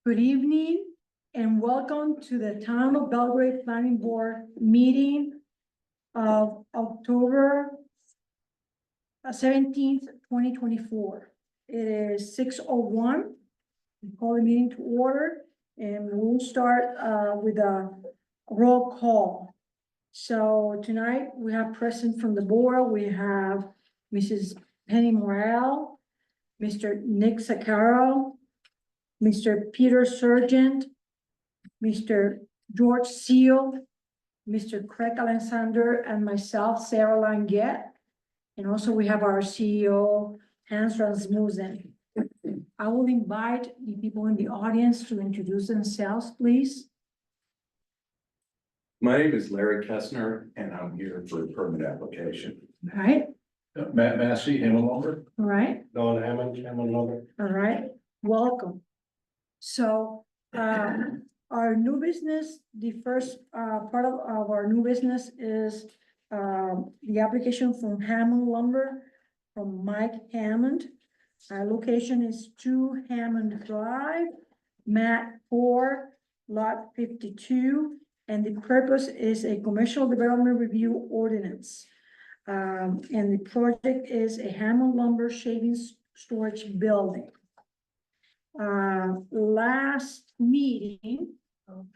Good evening and welcome to the Town of Belgrade Planning Board meeting of October 17th, 2024. It is 6:01. We call the meeting to order and we'll start with a roll call. So tonight we have present from the board, we have Mrs. Penny Morel, Mr. Nick Sakaro, Mr. Peter Sargent, Mr. George Seal, Mr. Craig Alexander, and myself, Sarah Langet. And also we have our CEO, Hans Rasmussen. I will invite the people in the audience to introduce themselves, please. My name is Larry Kessner and I'm here for a permit application. All right, Matt Massey, Hammond Lumber. all right, Don Hammond, Hammond Lumber. all right, welcome. So, our new business, the first, part of our new business is, the application from Hammond Lumber from Mike Hammond. Our location is 2 Hammond Drive, map 4, lot 52, and the purpose is a commercial development review ordinance. And the project is a Hammond Lumber shavings storage building. Last meeting.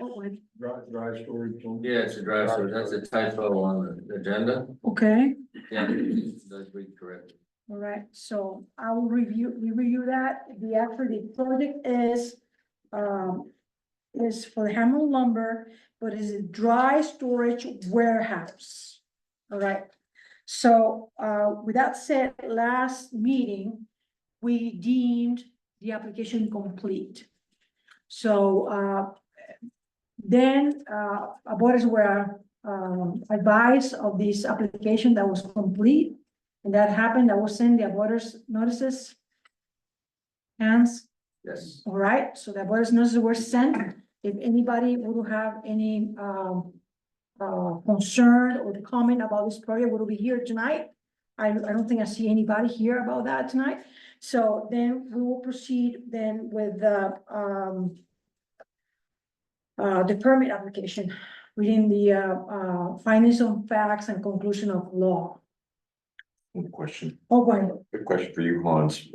Wait, Dry storage. Yeah, it's a drive, so that's a typo on the agenda. okay, Yeah, that's read correct. all right, so I will review that. The project is for the Hammond Lumber, but is a dry storage warehouse. All right, so, with that said, last meeting, we deemed the application complete. So, then, abutters were, advised of this application that was complete. And that happened, I will send the abutters notices. Hands, Yes. all right, so the abutters notices were sent. If anybody would have any, concern or comment about this project, will be here tonight. I don't think I see anybody here about that tonight. So then we will proceed then with the permit application, reading the findings of facts and conclusion of law. One question, Oh, go ahead. a question for you, Hans.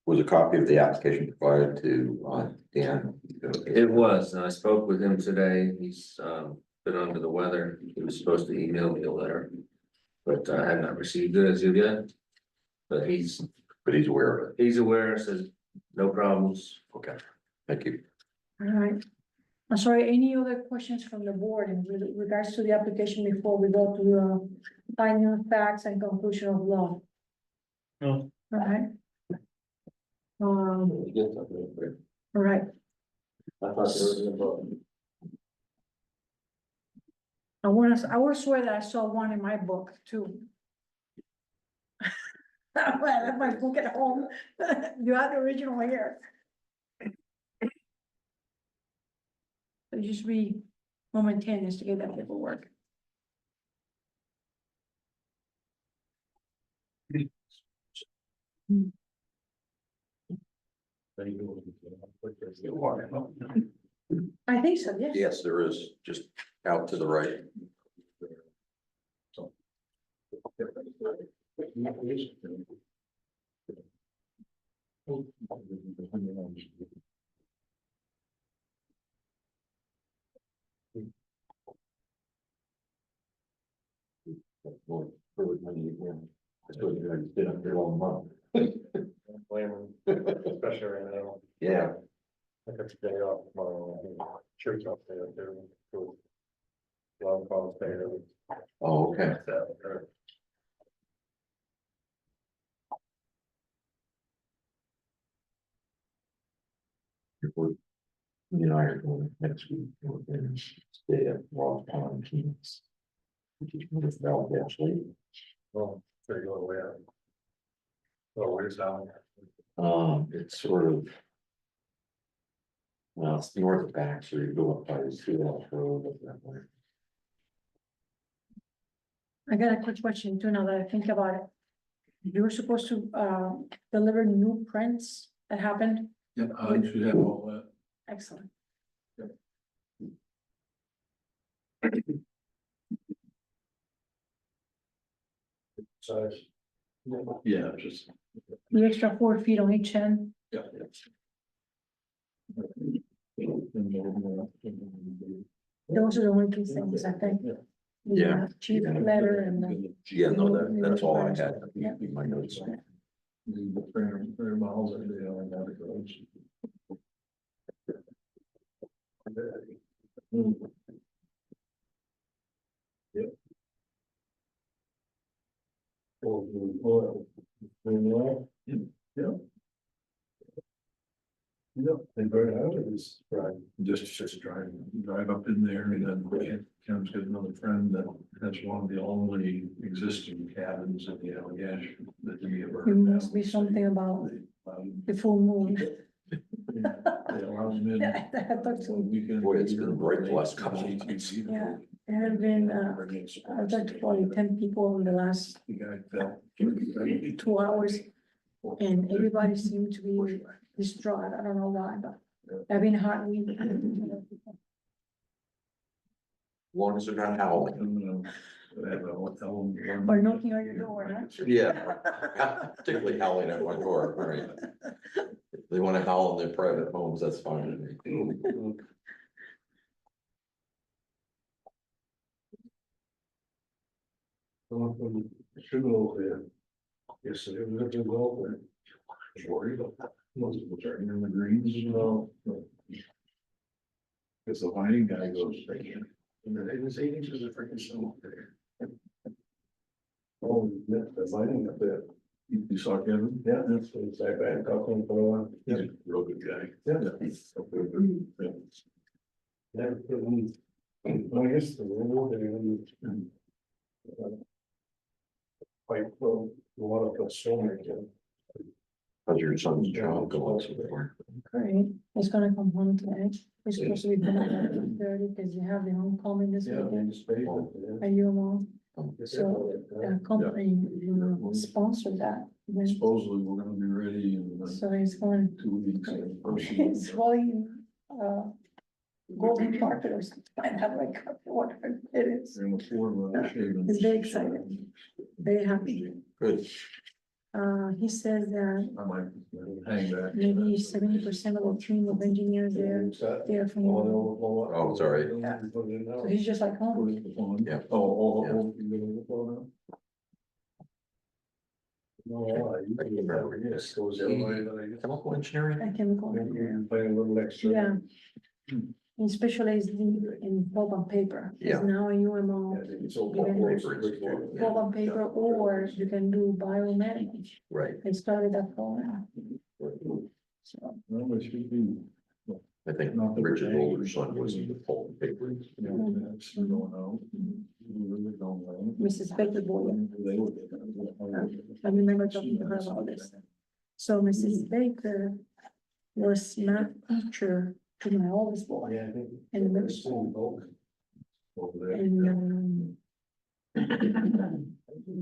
Was a copy of the application provided to Dan? It was, and I spoke with him today. He's been under the weather. He was supposed to email me a letter. But I have not received it as of yet. But he's aware of aware, says no problems. it. Okay, thank you. All right. I'm sorry, any other questions from the board in regards to the application before we go to the finding of facts and conclusion of law? No. All right. All right, I thought there was a vote. I will swear that I saw one in my book too. I left my book at home. You have the original here. So just be momentaneous to get that paperwork. I think so, yes. Yes, there is, just out to the right. Been up there all month. Especially right now. Yeah, I got the day off tomorrow. Church up there. Long calls there. oh, okay. You and I are going next week, we're going to stay at Ross Pond Kings. Which is really well, actually. Well, pretty good way out. Oh, where's that? It's sort of. Well, it's north of Baxter, you go up by the Seal Road up that way. I got a quick question too, now that I think about it. You were supposed to deliver new prints that happened. Yeah, I should have all that. Excellent. Size. Yeah, just. The extra 4 feet on each end. Yeah. Those are the only two things, I think. The, Yeah. Chief letter and the. Yeah, no, that's all I had, Yeah. in my notes. The 300 miles a day on that roads. Yep. Oil. Yeah. Yeah, they burn out of this, right, just drive up in there and then Kim's got another friend that has one of the only existing cabins in the Allegash that we ever. It must be something about the full moon. They allow them in. I talked to, Boy, it's been bright the last couple of months. yeah, there have been, I talked to probably 10 people in the last The guy fell. 2 hours, and everybody seemed to be distraught. I don't know why, but I've been hardly. long as they're not howling. Or knocking on your door, huh? Yeah, particularly howling at my door, right? If they wanna howl in their private homes, that's fine with me. Should go there. Yes, it was a good goal there. Worried about most people turning in the greens, you know. Cause the lighting guy goes, it was 8 inches of freaking snow there. Oh, yeah, the lighting up there. You saw Kevin? Yeah, that's what it's like, I had talked to him for a while. He's a real good guy. Yeah. Yeah. I guess the rule there. Pipe flow, water for storming. How's your son's job going so far? Great, he's gonna come home today. He's supposed to be coming at 2:30 because you have the homecoming this Yeah, weekend. in space. Are you alone? So the company sponsored that. event. Supposedly, we're gonna be ready in So he's going, 2 weeks. he's rolling, golden carpet or something. I have like, whatever it is. He's very excited. Very happy. Good. He says that I might hang back. maybe 70% of the team of engineers there, they're from. Oh, it's all right. So he's just like home. Yeah. Oh. Chemical engineering? I can go. Play a little extra. Yeah. He specialized in pulp and paper. He's Yeah. now in UMO, pulp and paper, or you can do biomanagement. Right. I started that program. So, Well, it should be. I think Richard's older son was in the pulp and paper. That's going on. We really don't know. Mrs. Baker Boyer, I remember talking to her about this. So Mrs. Baker was math teacher to my oldest boy Yeah, I think. in the middle school. Over there. And,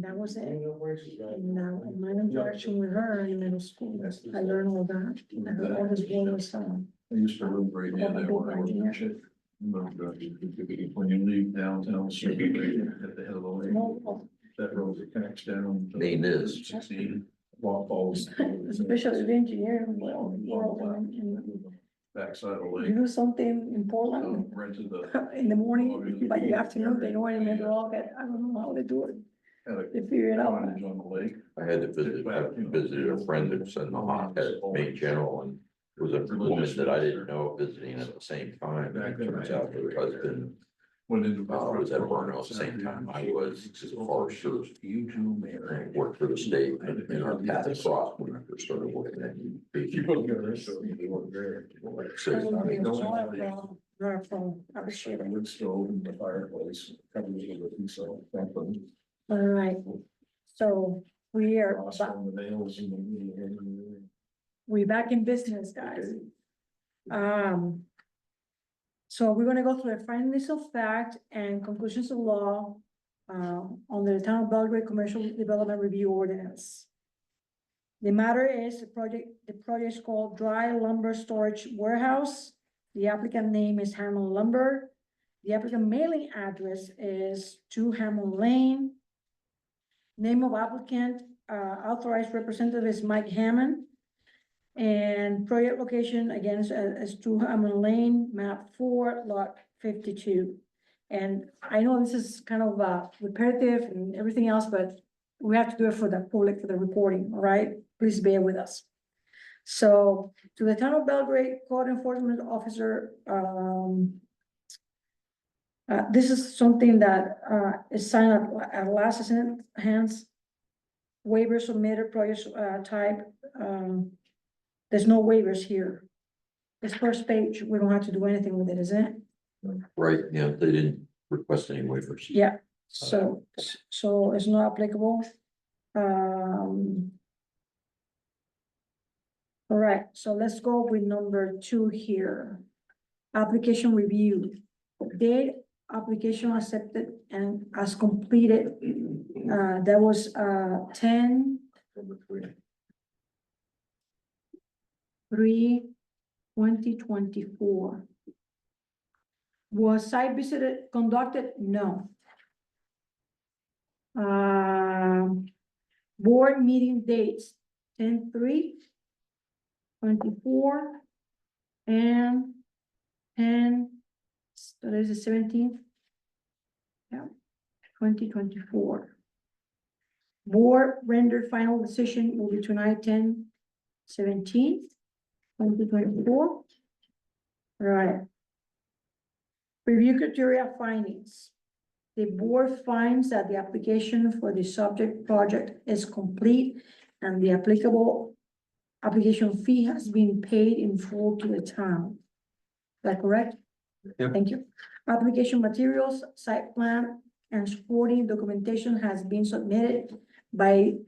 that was it. And now, in my interaction with her in middle school, I learned all that. And her oldest boy was, I used to live right near there when I was a kid. When you leave downtown, so you right at the head of the lake, small, that road that connects down. to Main is. 16, walk falls. especially the engineering world, and Backside of the you lake. do something in Portland Rented the, in the morning, by the afternoon, they know in the log, I don't know how to do it. had a They figure it out. cottage on the lake. I had to visit a friend that was in the hot at Main General, and it was a woman that I didn't know visiting at the same time. And it turns out her husband Went into. was at Burno at the same time I was, as a forester. You too, man. And worked for the state, and our paths crossed when I first started working at You UP. don't get a rest of it, you weren't there. Her from, I was sharing. Wood stove and the fireplace, covers everything, so thankfully. All right, so we are, Frost on the nails and the. we back in business, guys. So we're gonna go through the findings of fact and conclusions of law on the Town of Belgrade Commercial Development Review Ordinance. The matter is the project is called Dry Lumber Storage Warehouse The applicant name is Hammond Lumber. The applicant mailing address is 2 Hammond Lane. Name of applicant, authorized representative is Mike Hammond. And project location again is 2 Hammond Lane, map 4, lot 52. And I know this is kind of repetitive and everything else, but we have to do it for the public, for the reporting, all right? Please bear with us. So to the town of Belgrade Code Enforcement Officer, this is something that is signed at last hands. Waiver submitted, project type, there's no waivers here. This first page, we don't have to do anything with it, isn't it? Right, yeah, they didn't request any waivers. Yeah, so it's not applicable. All right, so let's go with number 2 here. Application review. Date, application accepted and as completed. That was 10/3/2024. Was site visit conducted? No. Board meeting dates, 10/3/24 and 10, so there's the 17th. Yeah, 2024. Board rendered final decision will be tonight, 10/17/2024. All right. Review criteria findings. The board finds that the application for the subject project is complete and the applicable application fee has been paid in full to the town. Is that correct? Yep. Thank you. Application materials, site plan, and supporting documentation has been submitted by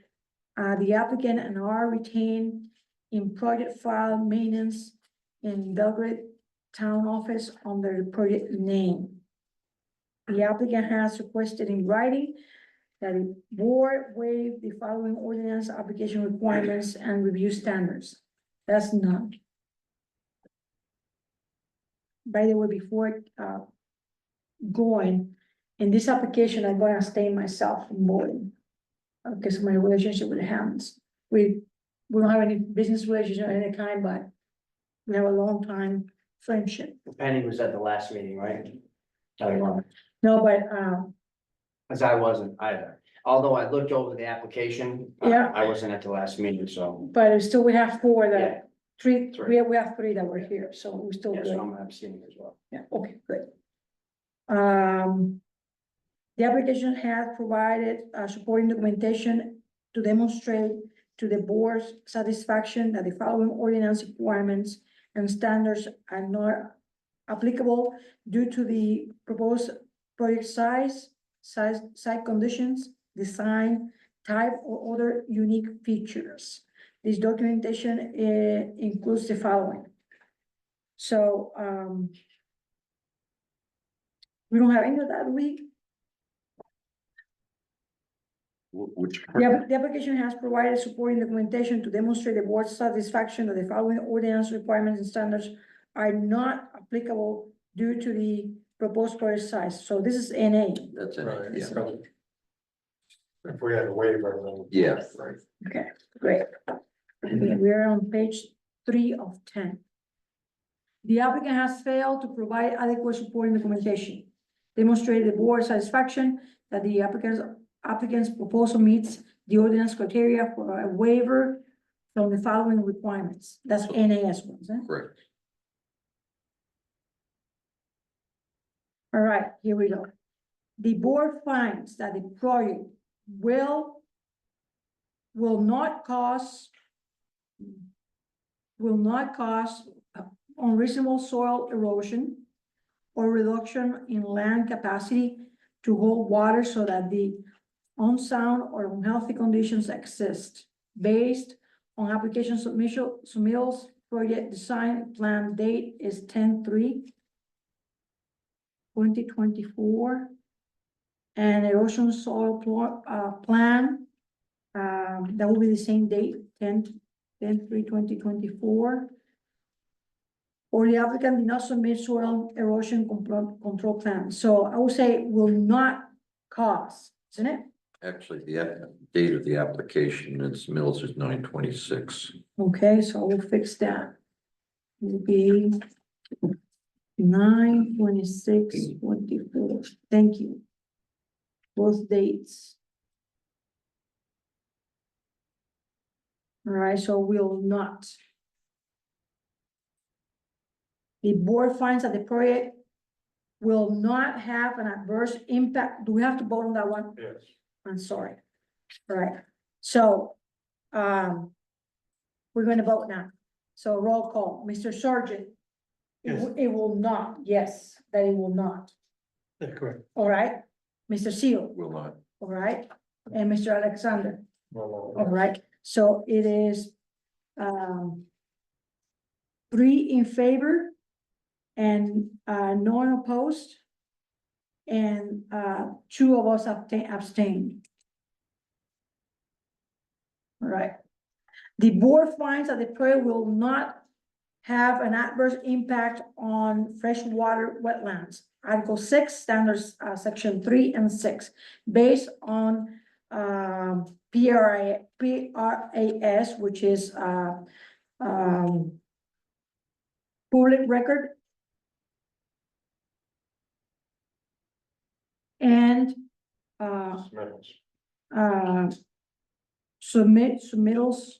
the applicant and are retained in project file maintenance in Belgrade Town Office under the project name. The applicant has requested in writing that the board waive the following ordinance application requirements and review standards. That's none. By the way, before going, in this application, I'm gonna stay myself in boarding. Because of my relationship with the Hammonds. We don't have any business relationship of any kind, but we have a long time friendship. Penny was at the last meeting, right? No, but, Cause I wasn't either, although I looked over the application. Yeah. I wasn't at the last meeting, so, but still we have 4 Yeah. that, 3, Three. we have 3 that were here, so we're still yeah, so good. I'm abstaining as well. Yeah, okay, good. The application has provided supporting documentation to demonstrate to the board's satisfaction that the following ordinance requirements and standards are not applicable due to the proposed project size, site conditions, design, type, or other unique features. This documentation includes the following. So, we don't have any of that, Which, The application has provided supporting documentation to demonstrate the board's satisfaction that the following ordinance requirements and standards are not applicable due to the proposed project size. So this is NA. that's it, Right. yeah, If we had a waiver, then. yeah, right. Okay, great. We're on page 3 of 10. The applicant has failed to provide adequate supporting documentation. Demonstrate the board's satisfaction that the applicant's proposal meets the ordinance criteria for a waiver from the following requirements. That's NAS ones, eh? Correct. All right, here we go. The board finds that the project will not cause unreasonable soil erosion or reduction in land capacity to hold water so that the unsound or unhealthy conditions exist. Based on application submittals, project design plan date is 10/3/2024. And erosion soil plan, that will be the same date, 10/3/2024. or the applicant did not submit soil erosion control plan. So I would say will not cause, isn't it? Actually, the date of the application, its mills is 9/26. Okay, so we'll fix that. Will be 9/26/24. Thank you. Both dates. All right, so will not. The board finds that the project will not have an adverse impact. Do we have to vote on that one? Yes. I'm sorry. All right, so, we're gonna vote now. So roll call, Mr. Sergeant. It will not, yes, that it will not, That's correct. all right? Mr. Seal, Will not. all right? And Mr. Alexander, No, all right? So it is, 3 in favor and, no one opposed. And, 2 of us abstained. All right. The board finds that the project will not have an adverse impact on freshwater wetlands. Article 6, standards, section 3 and 6, based on, PRAS, which is, public record. And, submittals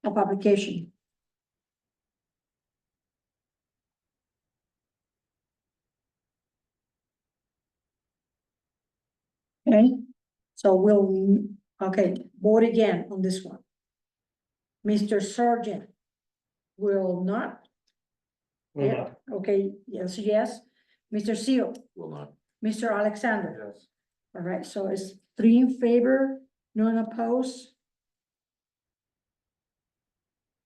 of application. Okay, so we'll, okay, vote again on this one. Mr. Sergeant will not. Yeah, okay, yes, yes. Mr. Seal, Will not. Mr. Alexander. Yes. All right, so it's 3 in favor, none opposed.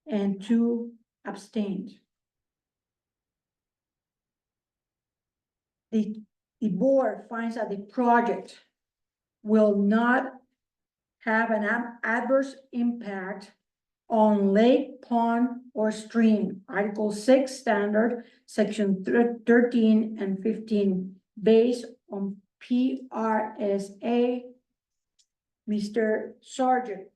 And 2 abstained. The board finds that the project will not have an adverse impact on lake, pond, or stream. Article 6 standard, section 13 and 15, based on PRSA. Mr. Sergeant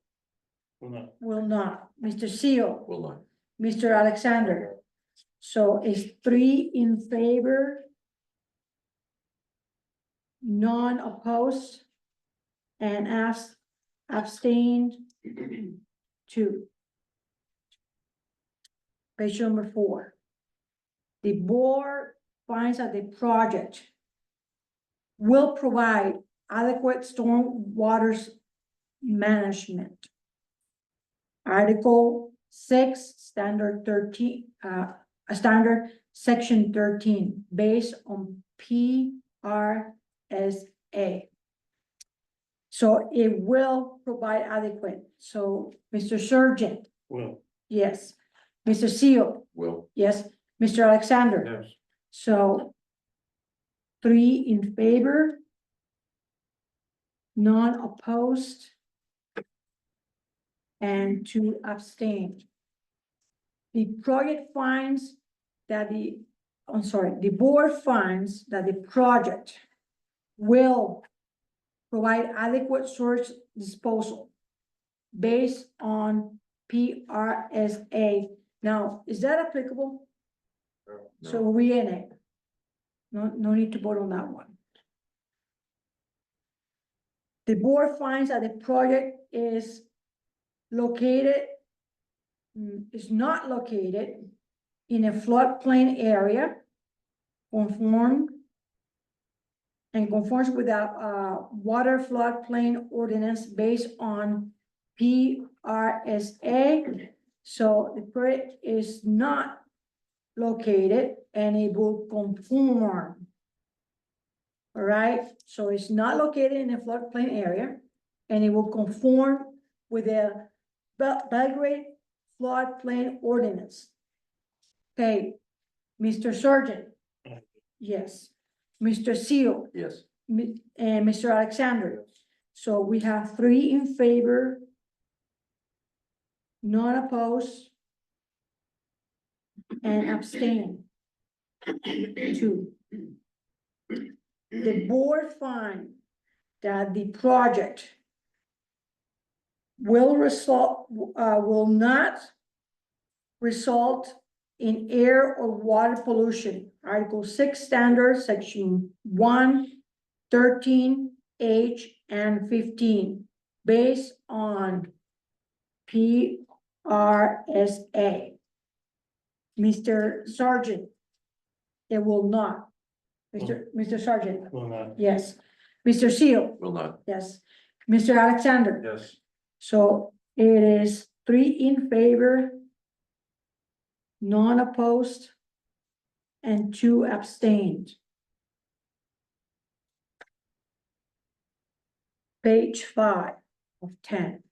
will not. Mr. Seal, Will not. Mr. Alexander. So it's 3 in favor, none opposed, and abstained 2. Page number 4. The board finds that the project will provide adequate storm waters management. Article 6, standard 13, standard section 13, based on PRSA. So it will provide adequate. So Mr. Sergeant, Will. yes. Mr. Seal, Will. yes. Mr. Alexander. Yes. So 3 in favor, none opposed, and 2 abstained. The project finds that the board finds that the project will provide adequate source disposal based on PRSA. Now, is that applicable? So we in it. No need to vote on that one. The board finds that the project is not located in a floodplain area, conforms with a water floodplain ordinance based on PRSA. So the project is not located and it will conform. All right, so it's not located in a floodplain area and it will conform with the Belgrade floodplain ordinance. Okay, Mr. Sergeant. Yes. Mr. Seal. Yes. And Mr. Alexander. So we have 3 in favor, none opposed, and abstain. 2. The board find that the project will not result in air or water pollution. Article 6 standards, section 1, 13, H, and 15, based on PRSA. Mr. Sergeant, it will not. Mr. Sergeant, Will not. yes. Mr. Seal, Will not. yes. Mr. Alexander. Yes. So it is 3 in favor, none opposed, and 2 abstained. Page 5 of 10.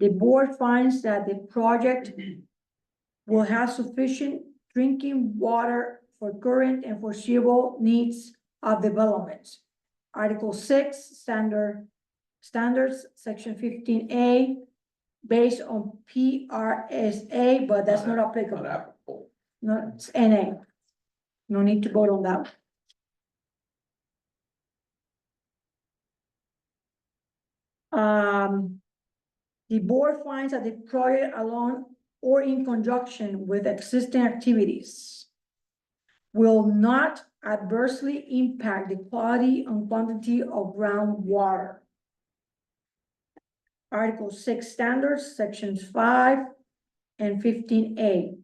The board finds that the project will have sufficient drinking water for current and foreseeable needs of development. Article 6, standards, section 15A, based on PRSA, but that's not Not applicable. applicable. No, it's NA. No need to vote on that. The board finds that the project alone or in conjunction with existing activities will not adversely impact the quality and quantity of groundwater. Article 6 standards, sections 5 and 15A,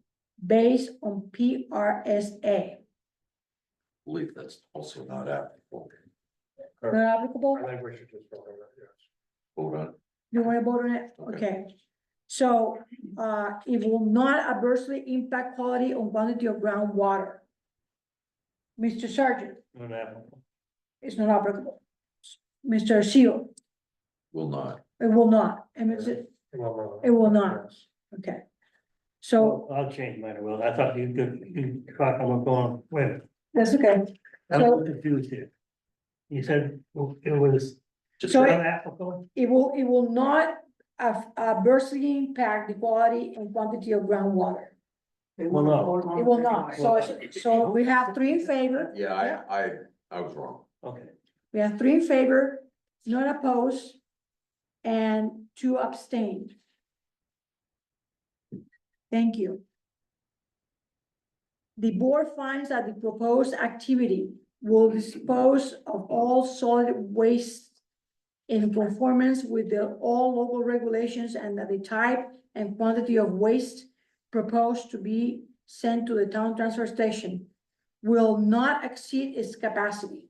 based on PRSA. Believe that's also not applicable. Not applicable? I think we should just vote on that, yes. Hold on. You want to vote on it? Okay. Okay. So, it will not adversely impact quality or quantity of groundwater. Mr. Sergeant, Not applicable. it's not applicable. Mr. Seal, Will not. it will not, and it will not, Yes. okay. So, Well, I'll change mine, Will. I thought you thought I was going, wait, that's okay. I'm So, confused here. You said it was Just So- unapplicable? it will not adversely impact the quality and quantity of groundwater. Well, no, It will not, so we have 3 in favor. Yeah, I was wrong. okay. We have 3 in favor, none opposed, and 2 abstained. Thank you. The board finds that the proposed activity will dispose of all solid waste in conformance with all local regulations, and that the type and quantity of waste proposed to be sent to the town transfer station will not exceed its capacity.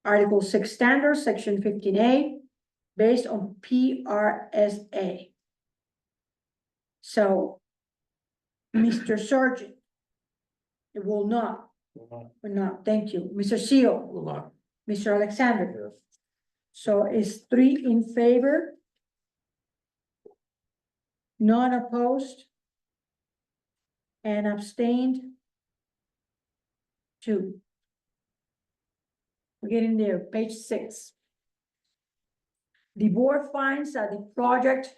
Article 6 standards, section 15A, based on PRSA. So, Mr. Sergeant, it will not, thank you. Mr. Seal, Will not. Mr. Alexander. Yes. So it's 3 in favor, none opposed, and abstained 2. We're getting there, page 6. The board finds that the project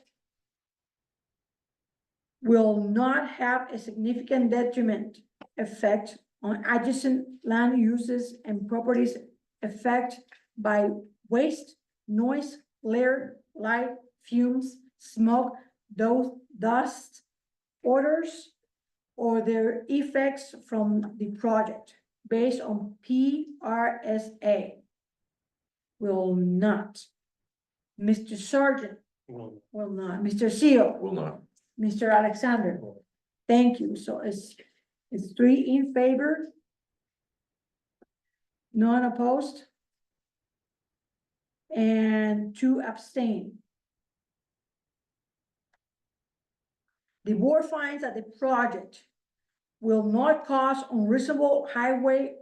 will not have a significant detriment effect on adjacent land uses and properties affected by waste, noise, glare, light, fumes, smoke, dust, odors, or their effects from the project based on PRSA. Will not. Mr. Sergeant Will will not. Mr. Seal, Will not. Mr. Alexander. Thank you. So it's 3 in favor, none opposed, and 2 abstain. The board finds that the project will not cause unreasonable highway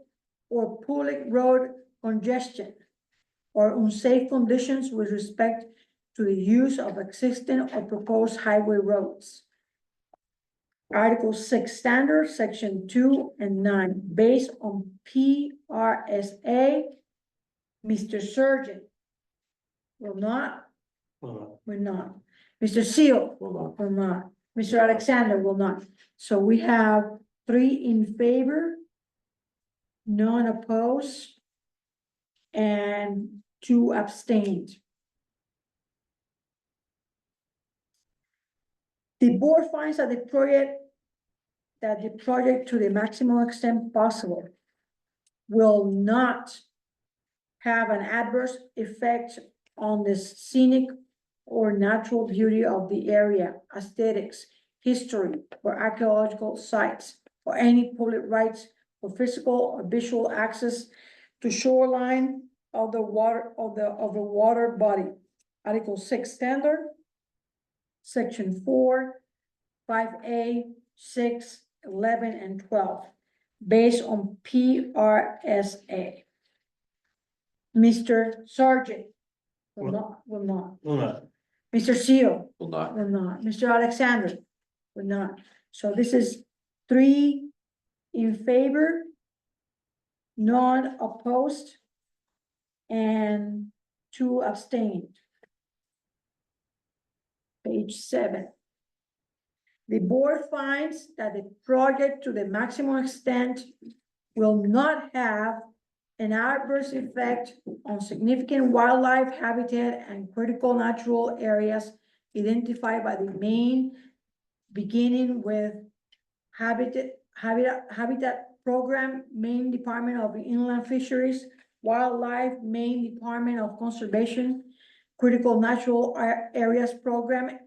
or public road congestion or unsafe conditions with respect to the use of existing or proposed highway roads. Article 6 standards, section 2 and 9, based on PRSA. Mr. Surgeon will not, not. will not. Mr. Seal Will not. will not. Mr. Alexander will not. So we have 3 in favor, none opposed, and 2 abstained. The board finds that the project to the maximum extent possible will not have an adverse effect on the scenic or natural beauty of the area, aesthetics, history, or archaeological sites, or any public rights for physical or visual access to shoreline of the water, of the water body. Article 6 standard, Section 4, 5A, 6, 11, and 12, based on PRSA. Mr. Sargent will not. Will not. Mr. Seal Will not. will not. Mr. Alexander will not. So this is 3 in favor, none opposed, and 2 abstained. Page 7. The board finds that the project to the maximum extent will not have an adverse effect on significant wildlife habitat and critical natural areas identified by the Maine, beginning with Habitat Program, Maine Department of Inland Fisheries, Wildlife, Maine Department of Conservation, Critical Natural Areas Program,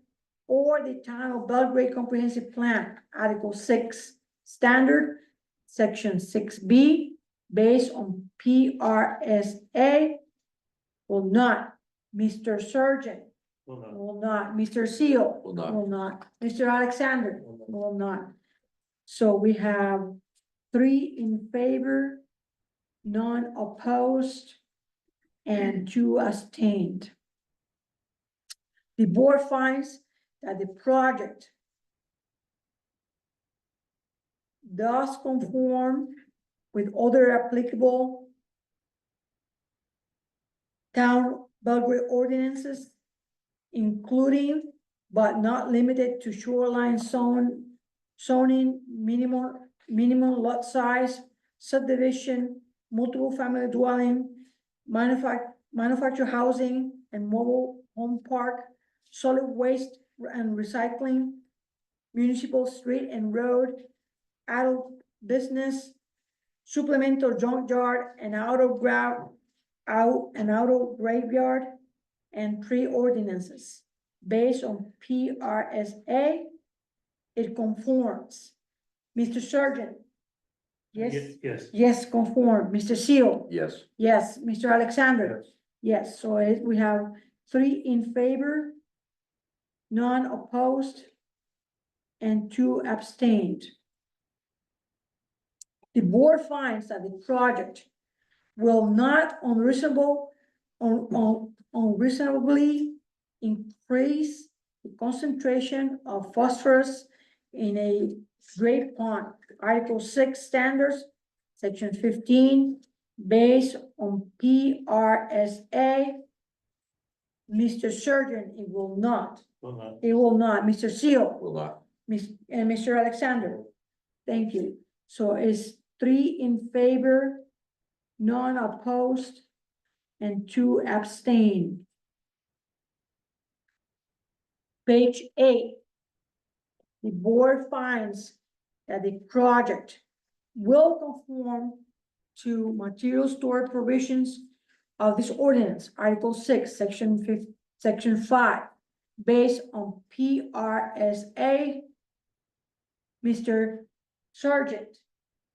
or the Town of Belgrade Comprehensive Plan, Article 6 Standard, Section 6B, based on PRSA, will not. Mr. Surgeon Will not. will not. Mr. Seal Will not. will not. Mr. Alexander will not. So we have 3 in favor, none opposed, and 2 abstained. The board finds that the project does conform with other applicable town Belgrade ordinances, including but not limited to shoreline zoning, minimum lot size, subdivision, multiple family dwelling, manufactured housing and mobile home park, solid waste and recycling, municipal street and road, adult business, supplemental junkyard and auto graveyard, and 3 ordinances. Based on PRSA, it conforms. Mr. Surgeon? Yes? Yes. Yes, conform. Mr. Seal? Yes. Yes. Mr. Alexander? Yes, so we have 3 in favor, none opposed, and 2 abstained. The board finds that the project will not unreasonably increase the concentration of phosphorus in a great pond. Article 6 standards, Section 15, based on PRSA. Mr. Surgeon, it will not. Will not. It will not. Mr. Seal? Will not. And Mr. Alexander? Thank you. So it's 3 in favor, none opposed, and 2 abstain. Page 8. The board finds that the project will conform to material storage provisions of this ordinance, Article 6, Section 5, based on PRSA. Mr. Sargent?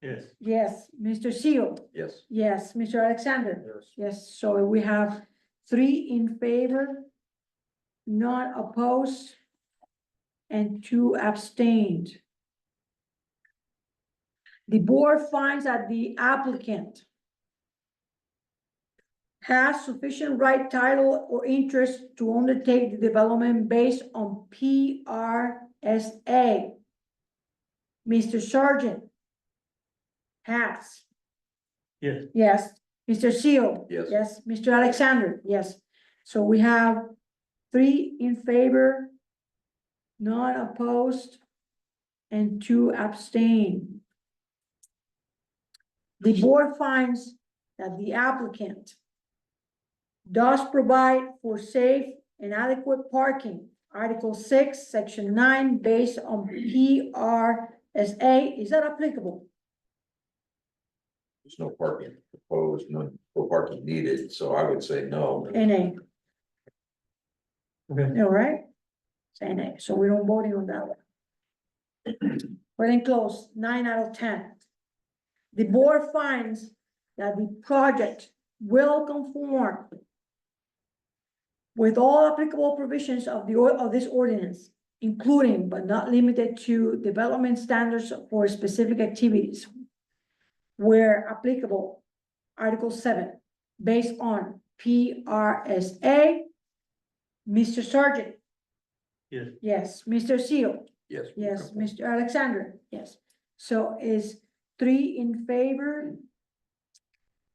Yes. Yes. Mr. Seal? Yes. Yes. Mr. Alexander? Yes. Yes, so we have 3 in favor, none opposed, and 2 abstained. The board finds that the applicant has sufficient right, title, or interest to undertake the development based on PRSA. Mr. Sargent has. Yes. Yes. Mr. Seal? Yes. Yes. Mr. Alexander? Yes. So we have 3 in favor, none opposed, and 2 abstain. The board finds that the applicant does provide for safe and adequate parking. Article 6, Section 9, based on PRSA, is that applicable? There's no parking proposed, no parking needed, so I would say no. NA, Okay, all right? Say NA, so we don't voting on that one. We're in close, 9 out of 10. The board finds that the project will conform with all applicable provisions of of this ordinance, including but not limited to development standards for specific activities where applicable. Article 7, based on PRSA. Mr. Sergeant? yes, Yes. Mr. Seal? Yes. Yes. Mr. Alexander? Yes. So is 3 in favor,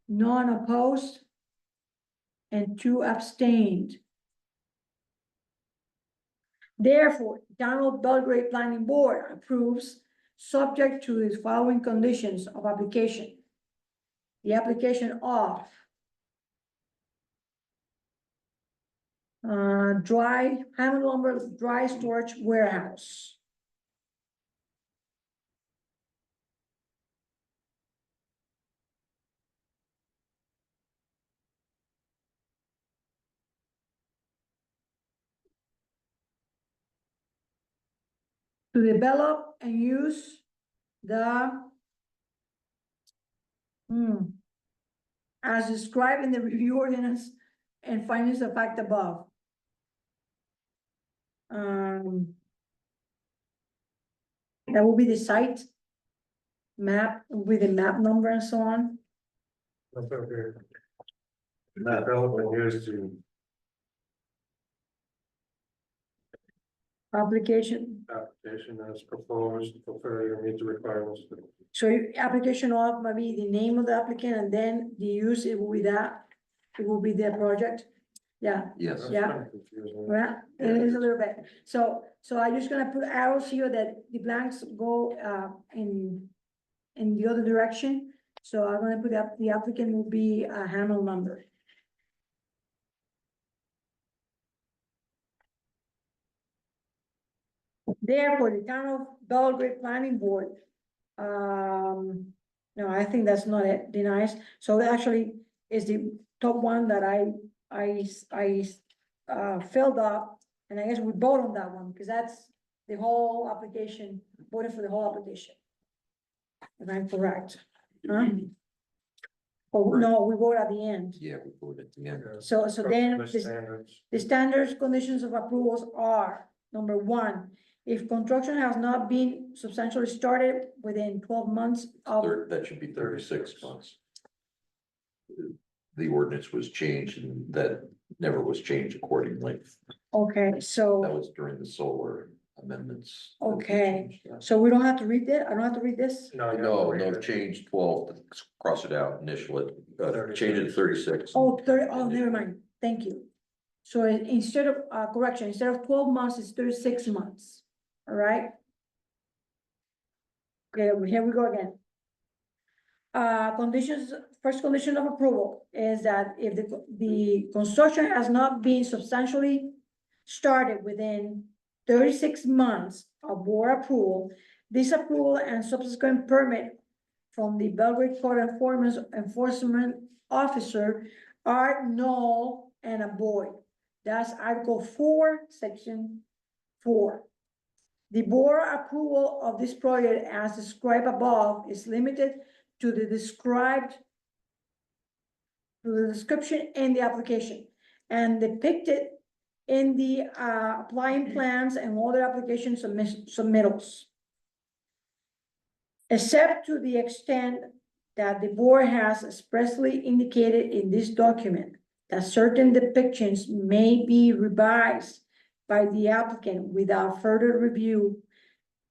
none opposed, and 2 abstained. Therefore, Town of Belgrade Planning Board approves, subject to the following conditions of application. The application of Hammond Lumber Dry Storage Warehouse. To develop and use the as described in the review ordinance and findings of fact above. That will be the site map with the map number and so on. That's okay. Development used to Application, application as proposed, fulfill or meet the requirements. so your application of maybe the name of the applicant and then the use, it will be that, it will be their project. Yeah, Yes. That's Yeah. kind of confusing. well, it is a little bit. So I'm just gonna put arrows here that the blanks go in the other direction. So I'm gonna put up, the applicant will be a Hammond Lumber. Therefore, the Town of Belgrade Planning Board, no, I think that's not it, denies. So that actually is the top one that I filled up. And I guess we vote on that one, because that's the whole application, voted for the whole application. If I'm correct, huh? Oh, no, we vote at the end. Yeah, we put it at the end. So then, The this, standards. the standards conditions of approvals are, number 1, if construction has not been substantially started within 12 months of, That should be 36 months. The ordinance was changed and that never was changed accordingly. okay, That so, was during the solar amendments. Okay. so we don't have to read it, I don't have to read this? No, you have to No, read no, it. change 12, cross it out, initial it, change it to 36. Oh, never mind, thank you. So instead of, correction, instead of 12 months, it's 36 months, all right? Okay, here we go again. Conditions, first condition of approval is that if the construction has not been substantially started within 36 months of board approval, this approval and subsequent permit from the Belgrade Code Enforcement Officer are null and void. That's Article 4, Section 4. The board approval of this project as described above is limited to the description in the application and depicted in the applying plans and other application submittals. Except to the extent that the board has expressly indicated in this document that certain depictions may be revised by the applicant without further review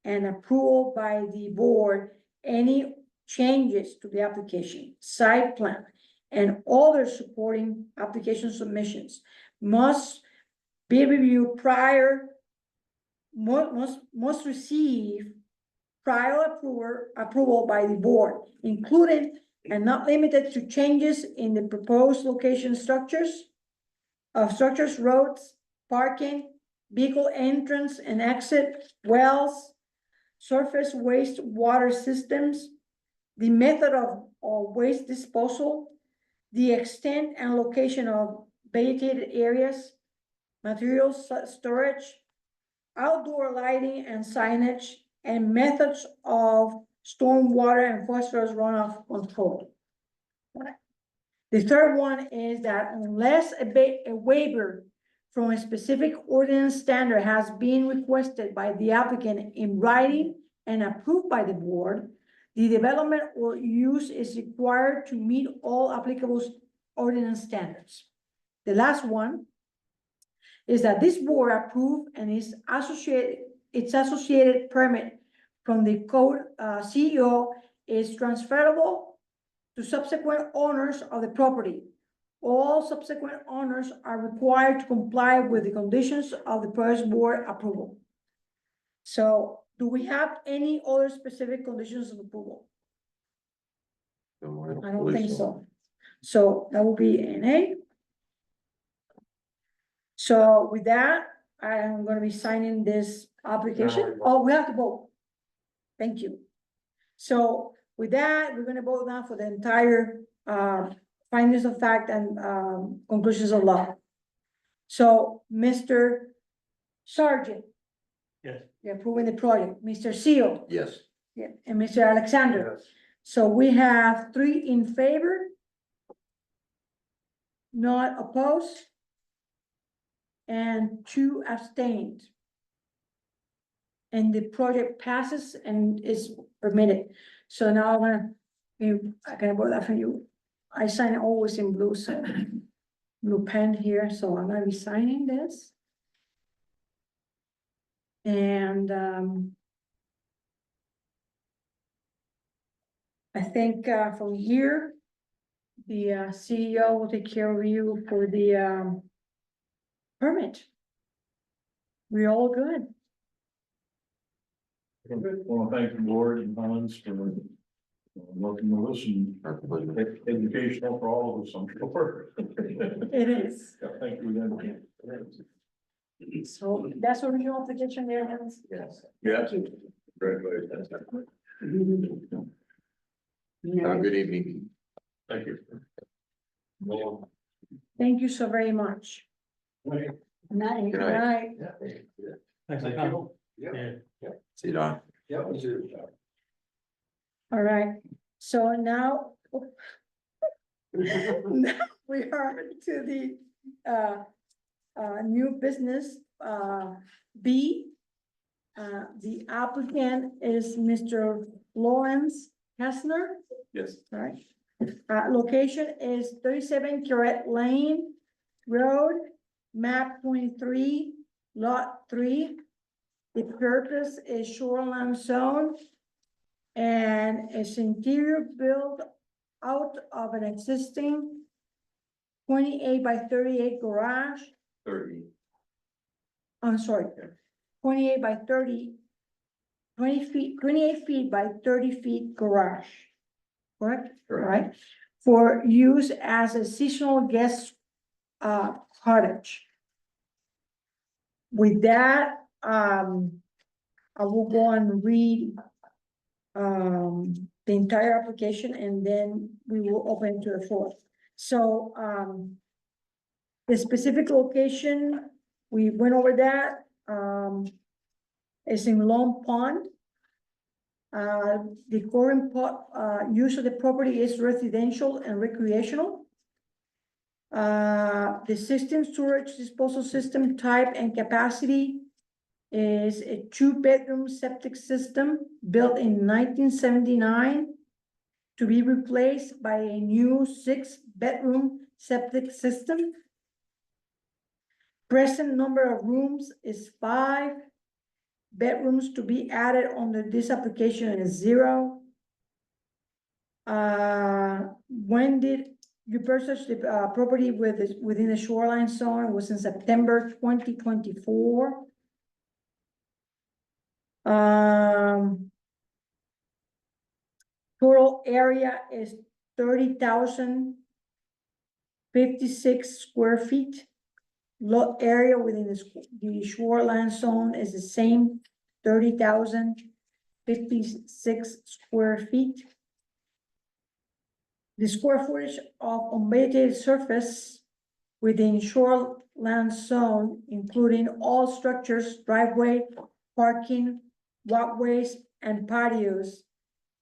and approval by the board, any changes to the application, site plan, and other supporting application submissions must be reviewed prior must receive prior approval by the board, including and not limited to changes in the proposed location structures, roads, parking, vehicle entrance and exit, wells, surface waste water systems, the method of waste disposal, the extent and location of vegetated areas, materials storage, outdoor lighting and signage, and methods of stormwater and phosphorus runoff control. The third one is that unless a waiver from a specific ordinance standard has been requested by the applicant in writing and approved by the board, the development or use is required to meet all applicable ordinance standards. The last one is that this board approved and its associated permit from the code CEO is transferable to subsequent owners of the property. All subsequent owners are required to comply with the conditions of the first board approval. So, do we have any other specific conditions of approval? No, I don't think believe so. So that will be NA. So with that, I am gonna be signing this application. Oh, we have to vote. Thank you. So with that, we're gonna vote now for the entire findings of fact and conclusions of law. So, Mr. Sergeant. Yes. You're approving the project. Mr. Seal. Yes, Yeah, and Mr. Alexander. Yes. So we have 3 in favor. Not opposed. And 2 abstained. And the project passes and is permitted. So now I'm I can vote that for you. I sign it always in blue, so blue pen here, so I'm gonna be signing this. And I think from here, the CEO will take care of you for the permit. We're all good. I want to thank the board and Hans for working with us and our pleasure. educational for all of us, I'm sure. It is. Yeah, thank you again. So that's original application there, Hans? Yes. Thank you. Congratulations. Have a good evening. Thank you. Well, Thank you so very much. thank Night. Good night. Night. Thanks for coming. Yeah. Yeah. See you, Don. Yeah, we do. All right, so now. Now we are to the new business B. The applicant is Mr. Lawrence Kessner, Yes. right? Location is 37 Current Lane Road, map 23, lot 3. The purpose is shoreline zone. And it's interior built out of an existing 28 by 38 garage. 30. I'm sorry, 28 by 30, 20 feet, 28 feet by 30 feet garage. Correct? Correct. Right? For use as a seasonal guest cottage. With that, I will go and read the entire application and then we will open to the floor. So, the specific location, we went over that, is in Long Pond. The current use of the property is residential and recreational. The system storage disposal system type and capacity is a 2-bedroom septic system built in 1979 to be replaced by a new 6-bedroom septic system. Present number of rooms is 5. Bedrooms to be added under this application is 0. When did you purchase the property within the shoreline zone? It was in September 2024. Total area is 30,056 square feet. Lot area within the shoreline zone is the same, 30,056 square feet. The square footage of unvegetated surface within shoreline zone, including all structures, driveway, parking, walkways, and patios,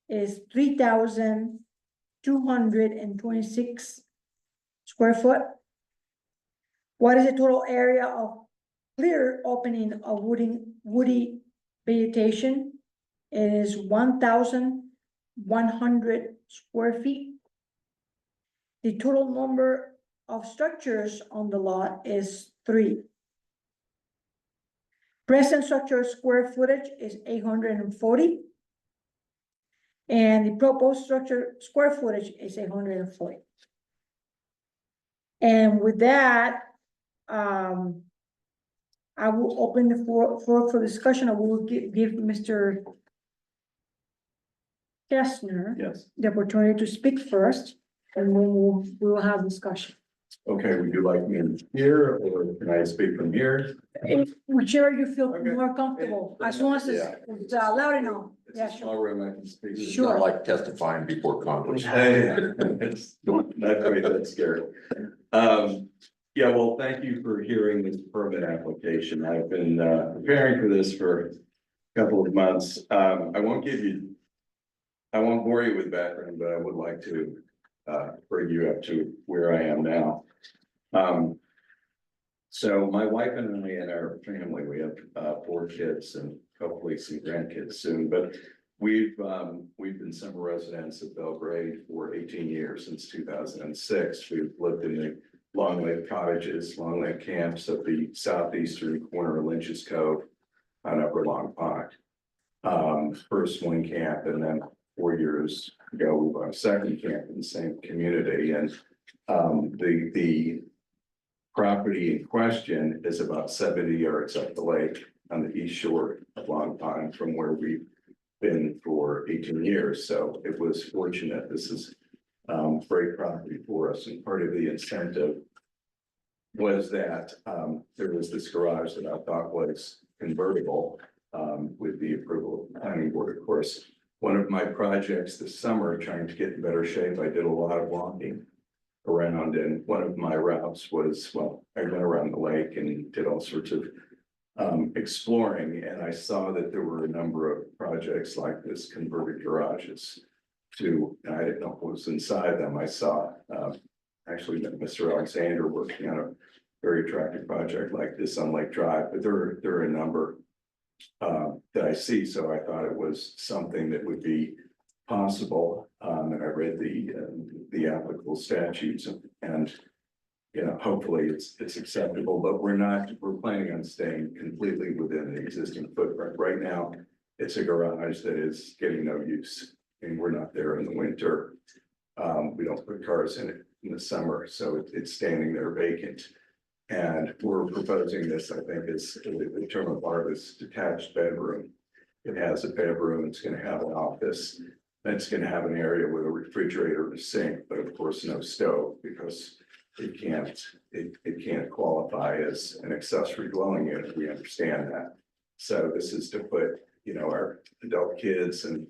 is 3,226 square foot. What is the total area of clear opening of woody vegetation? It is 1,100 square feet. The total number of structures on the lot is 3. Present structure square footage is 840. And the proposed structure square footage is 840. And with that, I will open the floor for discussion. I will give Mr. Kestner Yes, the opportunity to speak first, and then we'll have discussion. okay, would you like me in here, or can I speak from here? Whichever you feel Okay. more comfortable, as long as it's loud enough. It's Yeah, a sure. small room, I can speak. It's Sure. not like testifying before Congress. Hey, it's not quite that scary. Yeah, well, thank you for hearing this permit application. I've been preparing for this for a couple of months. I won't bore you with background, but I would like to bring you up to where I am now. So my wife and I and our family, we have 4 kids and hopefully some grandkids soon, but we've been summer residents of Belgrade for 18 years, since 2006. We've lived in the Long Lake cottages, Long Lake camps at the southeastern corner of Lynch's Cove on Upper Long Pond. First one camp, and then 4 years ago, we bought a second camp in the same community, and the property in question is about 70 yards up the lake on the east shore of Long Pond from where we've been for 18 years. So it was fortunate. This is great property for us, and part of the incentive was that there was this garage that I thought was convertible with the approval of the planning board. Of course, one of my projects this summer, trying to get in better shape, I did a lot of walking around, and one of my routes was, well, I went around the lake and did all sorts of exploring, and I saw that there were a number of projects like this, converted garages to, and I didn't know what was inside them. I saw actually Mr. Alexander working on a very attractive project like this on Lake Drive, but there are a number that I see, so I thought it was something that would be possible. And I read the applicable statutes, and you know, hopefully it's acceptable, but we're planning on staying completely within the existing footprint. Right now, it's a garage that is getting no use, and we're not there in the winter. We don't put cars in it in the summer, so it's standing there vacant. And we're proposing this, I think it's the term of art is detached bedroom. It has a bedroom, it's gonna have an office, and it's gonna have an area with a refrigerator and a sink, but of course no stove, because it can't qualify as an accessory dwelling unit. We understand that. So this is to put, you know, our adult kids and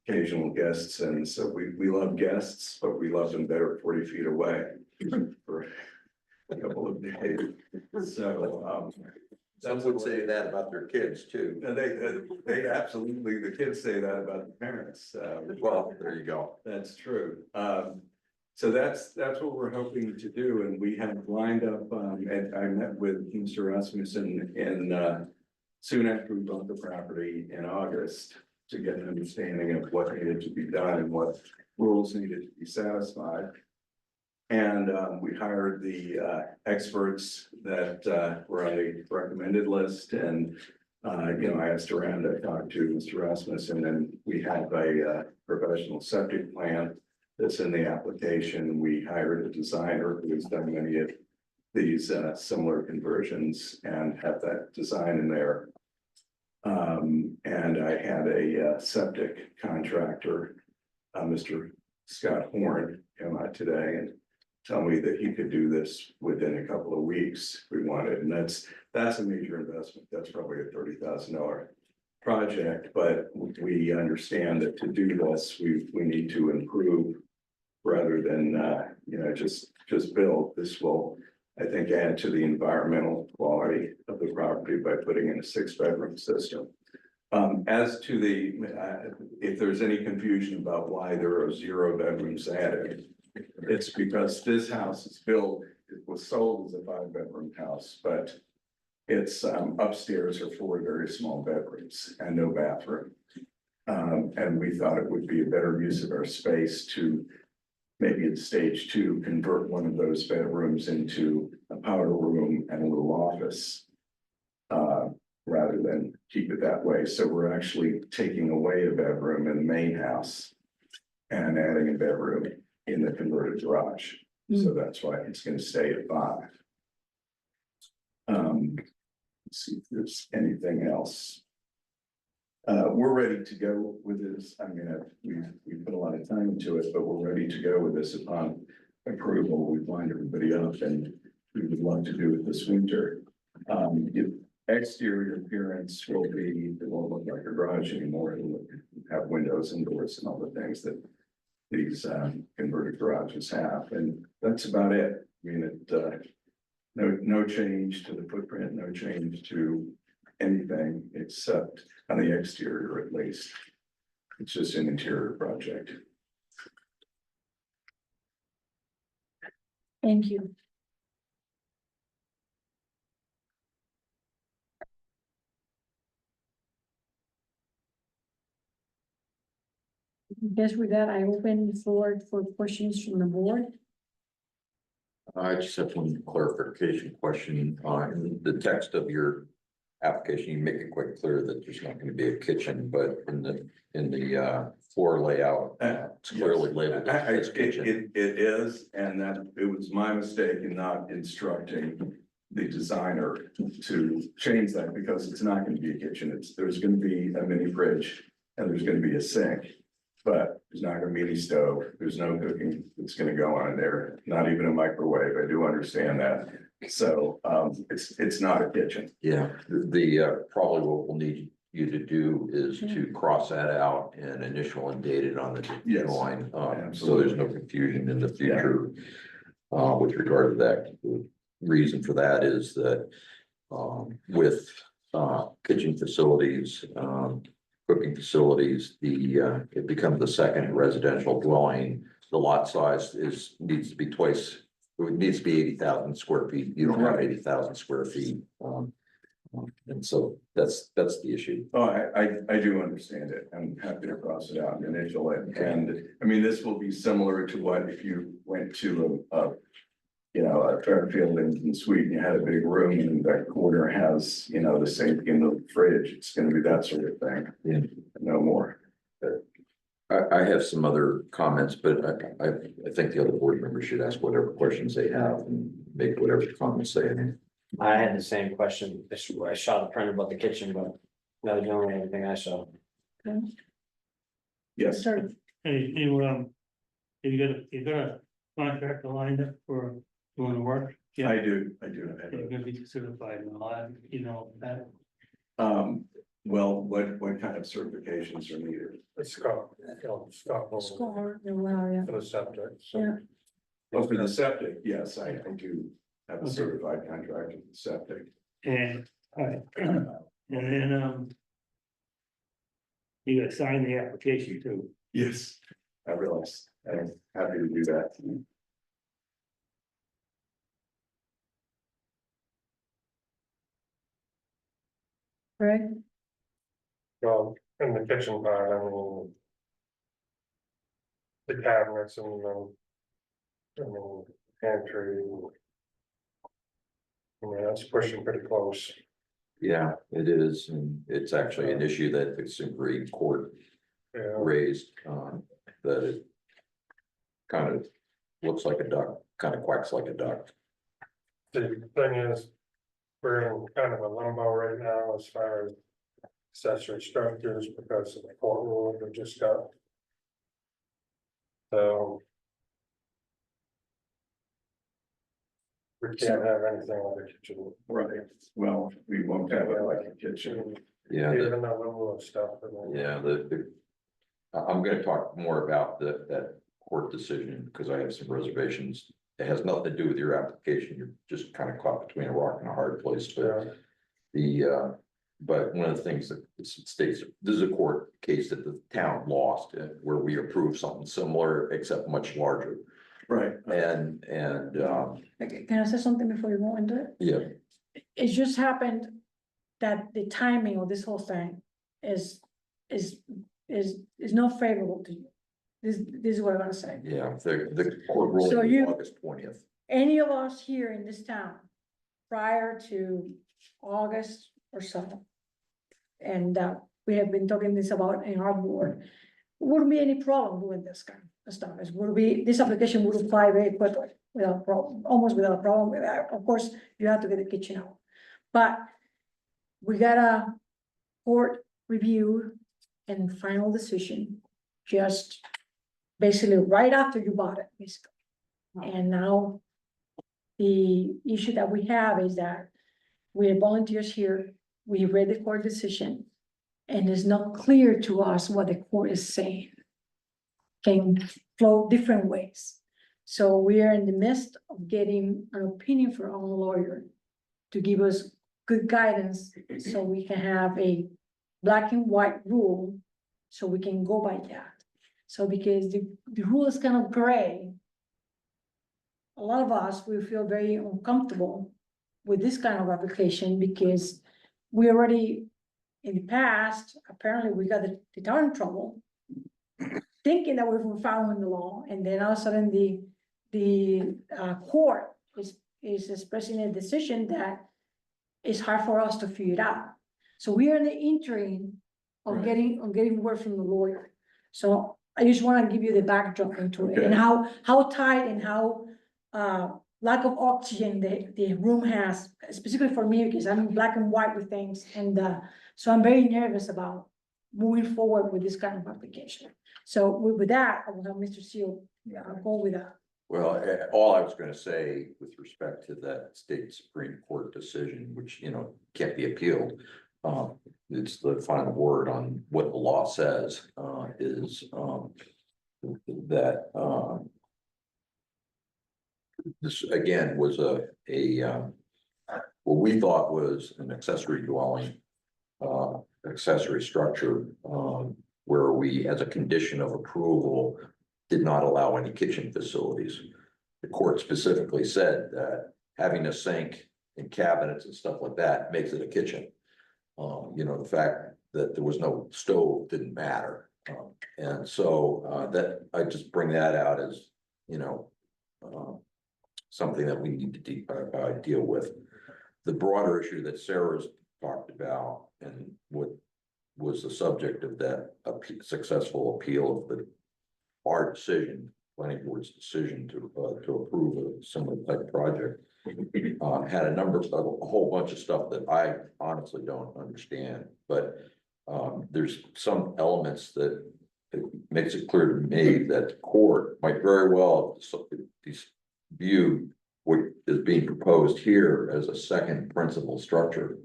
occasional guests, and so we love guests, but we love them better 40 feet away for a couple of days. So Some would say that about their kids too. they absolutely, the kids say that about the parents. Well, there you go. That's true. So that's what we're hoping to do, and we have lined up, and I met with Mr. Rasmussen in soon after we bought the property in August to get an understanding of what needed to be done and what rules needed to be satisfied. And we hired the experts that were on the recommended list, and you know, I asked around, I talked to Mr. Rasmussen, and we have a professional septic plan that's in the application. We hired a designer who has done many of these similar conversions and have that design in there. And I had a septic contractor, Mr. Scott Horn, come out today and tell me that he could do this within a couple of weeks if we wanted, and that's a major investment. That's probably a $30,000 project, but we understand that to do this, we need to improve rather than, just build. This will, I think, add to the environmental quality of the property by putting in a 6-bedroom system. As to if there's any confusion about why there are 0 bedrooms added, it's because this house is built, it was sold as a 5-bedroom house, but it's upstairs are 4 very small bedrooms and no bathroom. And we thought it would be a better use of our space to maybe at stage 2, convert one of those bedrooms into a powder room and a little office. Rather than keep it that way. So we're actually taking away a bedroom in the main house and adding a bedroom in the converted garage. So that's why it's gonna stay at 5. Let's see if there's anything else. We're ready to go with this. I mean, we've put a lot of time into it, but we're ready to go with this upon approval. We lined everybody up and we would love to do it this winter. Exterior appearance will be, it won't look like a garage anymore. It'll have windows and doors and all the things that these converted garages have, and that's about it. I mean, no change to the footprint, no change to anything except on the exterior at least. It's just an interior project. Thank you. I guess with that, I open the floor for questions from the board. I just have one clarification question on the text of your application. You make it quite clear that there's not gonna be a kitchen, but in the floor layout, it's clearly labeled as kitchen. It is, and that it was my mistake in not instructing the designer to change that because it's not gonna be a kitchen. There's gonna be a mini fridge and there's gonna be a sink. But there's not gonna be any stove, there's no cooking that's gonna go on there, not even a microwave, I do understand that. So, it's not a kitchen. Yeah, probably what we'll need you to do is to cross that out and initial and date it on the Yes, line. So there's absolutely. no confusion in the future. With regard to that, the reason for that is that, with, kitchen facilities, cooking facilities, it becomes the second residential dwelling. The lot size needs to be twice, it needs to be 80,000 square feet. You don't have 80,000 square feet. And so that's the issue. Oh, I do understand it, I'm happy to cross it out and initial it, and I mean, this will be similar to what if you went to a Fairfield in Sweden, you had a big room and that corner has, the sink in the fridge, it's gonna be that sort of thing. Yeah. No more. I have some other comments, but I think the other board members should ask whatever questions they have and make whatever comments they have. I had the same question. I saw the print about the kitchen, but that was the only thing I saw. Yes, Sorry, You got a contractor lined up for doing the work? I do. You're gonna be certified and all that, that. Well, what kind of certifications are needed? It's Scott. Scott. score, well, yeah, For the subject. yeah, Oh, for the septic, yes, I do have a certified contractor for the septic. And, all right, and then, you gotta sign the application too. Yes, I realize, I'm happy to do that. right, Well, in the kitchen part, I mean. The cabinets and pantry. I mean, that's pushing pretty close. Yeah, it is, and it's actually an issue that the Supreme Court Yeah, raised, that it kind of looks like a duck, kind of quacks like a duck. the thing is, we're in kind of a limbo right now as far as accessory structures because of the court ruling we just got. So. We can't have anything like a kitchen. Right, well, we won't have it like a kitchen. Yeah, Even though we'll move stuff. yeah, I'm gonna talk more about that court decision, because I have some reservations. It has nothing to do with your application, you're just kind of caught between a rock and a hard place, but but one of the things that it states, this is a court case that the town lost, where we approved something similar, except much larger. Right. And, Okay, can I say something before you go into it? yeah, It just happened that the timing of this whole thing is not favorable to you. This is what I want to say. yeah, the court So ruling you- was August 20th. Any of us here in this town, prior to August or so. And we have been talking this about in our board, wouldn't be any problem doing this kind of stuff. It would be, this application would apply very quickly, without problem, almost without problem with that. Of course, you have to get the kitchen out. But we got a court review and final decision, just basically right after you bought it, basically. And now the issue that we have is that we have volunteers here, we read the court decision, and it's not clear to us what the court is saying. Can flow different ways. So we are in the midst of getting an opinion from our own lawyer to give us good guidance, so we can have a black and white rule, so we can go by that. So because the rule is kind of gray, a lot of us, we feel very uncomfortable with this kind of application, because we already, in the past, apparently we got the town in trouble, thinking that we were following the law, and then all of a sudden the court is expressing a decision that is hard for us to figure it out. So we are in the interim of Right. getting word from the lawyer. So I just want to give you the backdrop into it, and Okay. how tight and how lack of oxygen the room has, specifically for me, because I'm black and white with things, and so I'm very nervous about moving forward with this kind of application. So with that, I will have Mr. Seal go with that. Well, all I was gonna say with respect to that state Supreme Court decision, which, you know, can't be appealed. It's the final word on what the law says, is, that, this again was what we thought was an accessory dwelling, accessory structure, where we, as a condition of approval, did not allow any kitchen facilities. The court specifically said that having a sink and cabinets and stuff like that makes it a kitchen. You know, the fact that there was no stove didn't matter. And so that, I just bring that out as, you know, something that we need to deal with. The broader issue that Sarah's talked about, and what was the subject of that successful appeal of our decision, planning board's decision to approve a similar type project, had a whole bunch of stuff that I honestly don't understand, but there's some elements that it makes it clear to me that the court might very well view what is being proposed here as a second principal structure.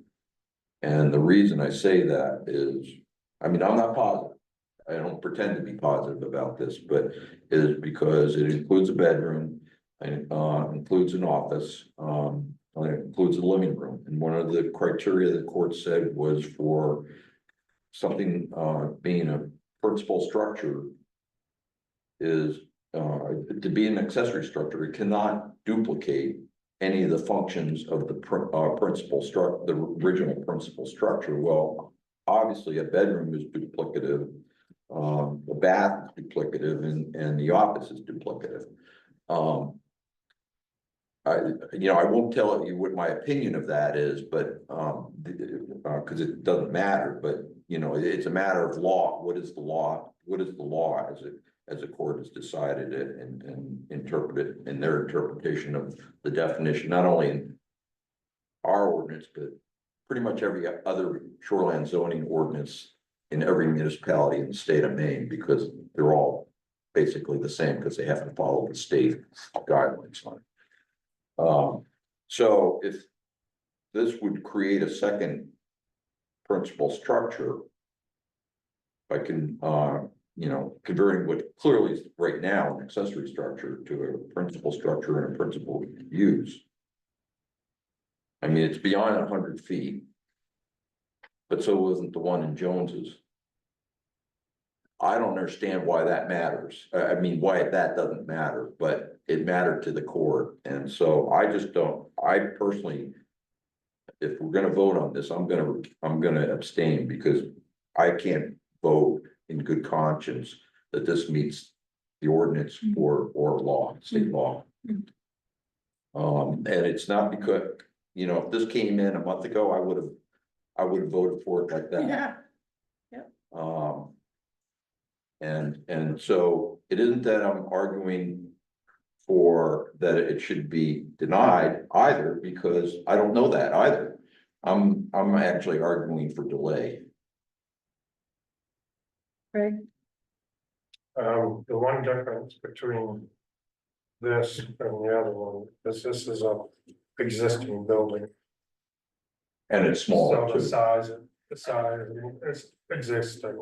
And the reason I say that is, I mean, I'm not positive. I don't pretend to be positive about this, but is because it includes a bedroom, and includes an office, and it includes a living room. And one of the criteria the court said was for something being a principal structure is to be an accessory structure, it cannot duplicate any of the functions of the principal structure, the original principal structure. Well, obviously a bedroom is duplicative, the bath is duplicative, and the office is duplicative. I won't tell you what my opinion of that is, but because it doesn't matter, but you know, it's a matter of law. What is the law? What is the law as a court has decided it and interpreted in their interpretation of the definition, not only in our ordinance, but pretty much every other shoreline zoning ordinance in every municipality in the state of Maine, because they're all basically the same, because they have to follow the state guidelines on it. So if this would create a second principal structure, I can, converting what clearly is right now an accessory structure to a principal structure and a principal use. I mean, it's beyond 100 feet. But so wasn't the one in Jones's. I don't understand why that matters. I mean, why that doesn't matter, but it mattered to the court. And so I just don't, I personally, if we're gonna vote on this, I'm gonna abstain, because I can't vote in good conscience that this meets the ordinance or law, state law. And it's not because, if this came in a month ago, I would have voted for it like that. Yeah, And so it isn't that I'm arguing for that it should be denied either, because I don't know that either. I'm actually arguing for delay. Craig, The one difference between this and the other one is this is a existing building. And it's small So too. the size is existing.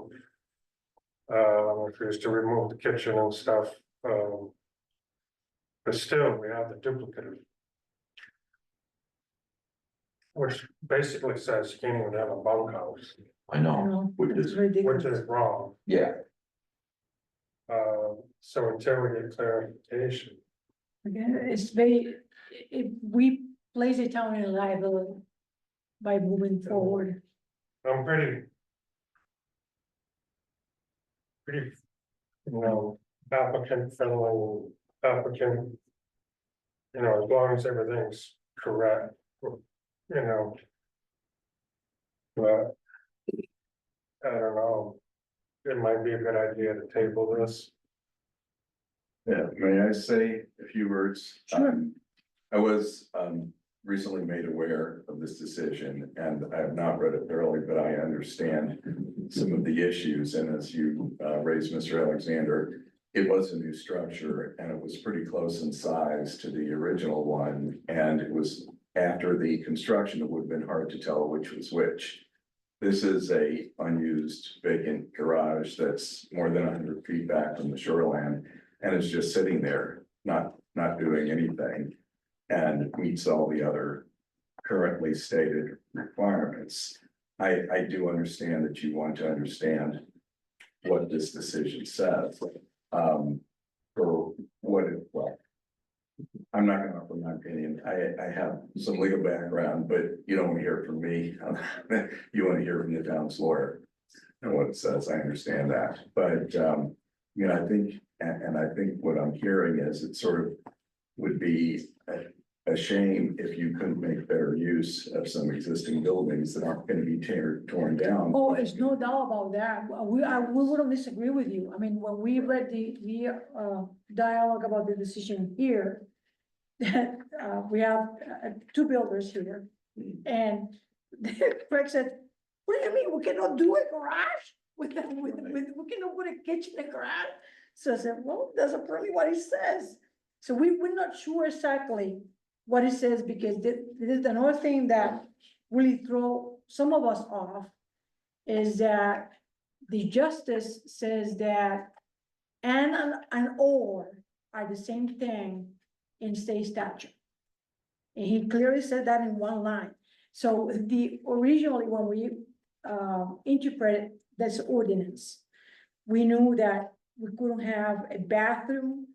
If we was to remove the kitchen and stuff, but still, we have the duplicative. Which basically says you can't even have a bunkhouse, I I know, know, which it's is, which ridiculous. is wrong. yeah, So until we get clarification, Again, it's very, if we place the town in liability by moving forward. I'm pretty. Applicant friendly, applicant. As long as everything's correct, But. I don't know. It might be a good idea to table this. Yeah, may I say a few words? Sure. I was recently made aware of this decision, and I have not read it thoroughly, but I understand some of the issues, and as you raised, Mr. Alexander, it was a new structure, and it was pretty close in size to the original one, and it was after the construction, it would have been hard to tell which was which. This is a unused vacant garage that's more than 100 feet back from the shoreline, and it's just sitting there, not doing anything. And meets all the other currently stated requirements. I do understand that you want to understand what this decision says. For what it, well, I'm not gonna offer my opinion. I have some legal background, but you don't want to hear it from me. You want to hear from the town's lawyer. And what it says, I understand that, but I think, and I think what I'm hearing is it sort of would be a shame if you couldn't make better use of some existing buildings that aren't gonna be torn down. Oh, there's no doubt about that. We wouldn't disagree with you. I mean, when we read the dialogue about the decision here, that, we have two builders here. And Craig said, what do you mean? We cannot do a garage with, we cannot put a kitchen in a garage? So I said, well, that's apparently what he says. So we're not sure exactly what it says, because this is another thing that really throw some of us off, is that the justice says that and or are the same thing in state statute. And he clearly said that in one line. So originally when we interpreted this ordinance, we knew that we couldn't have a bathroom,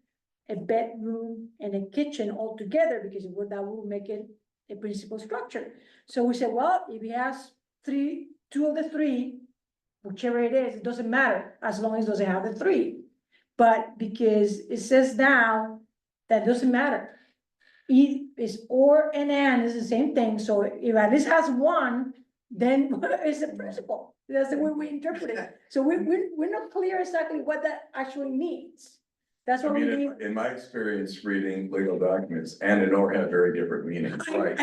a bedroom, and a kitchen all together, because that would make it a principal structure. So we said, well, if he has two of the three, whichever it is, it doesn't matter, as long as it doesn't have the three. But because it says now, that doesn't matter. Is or and is the same thing, so if at least has one, then it's a principal. That's the way we interpret it. So we're not clear exactly what that actually means. That's I what we mean, need. in my experience reading legal documents, and or have very different meanings, right?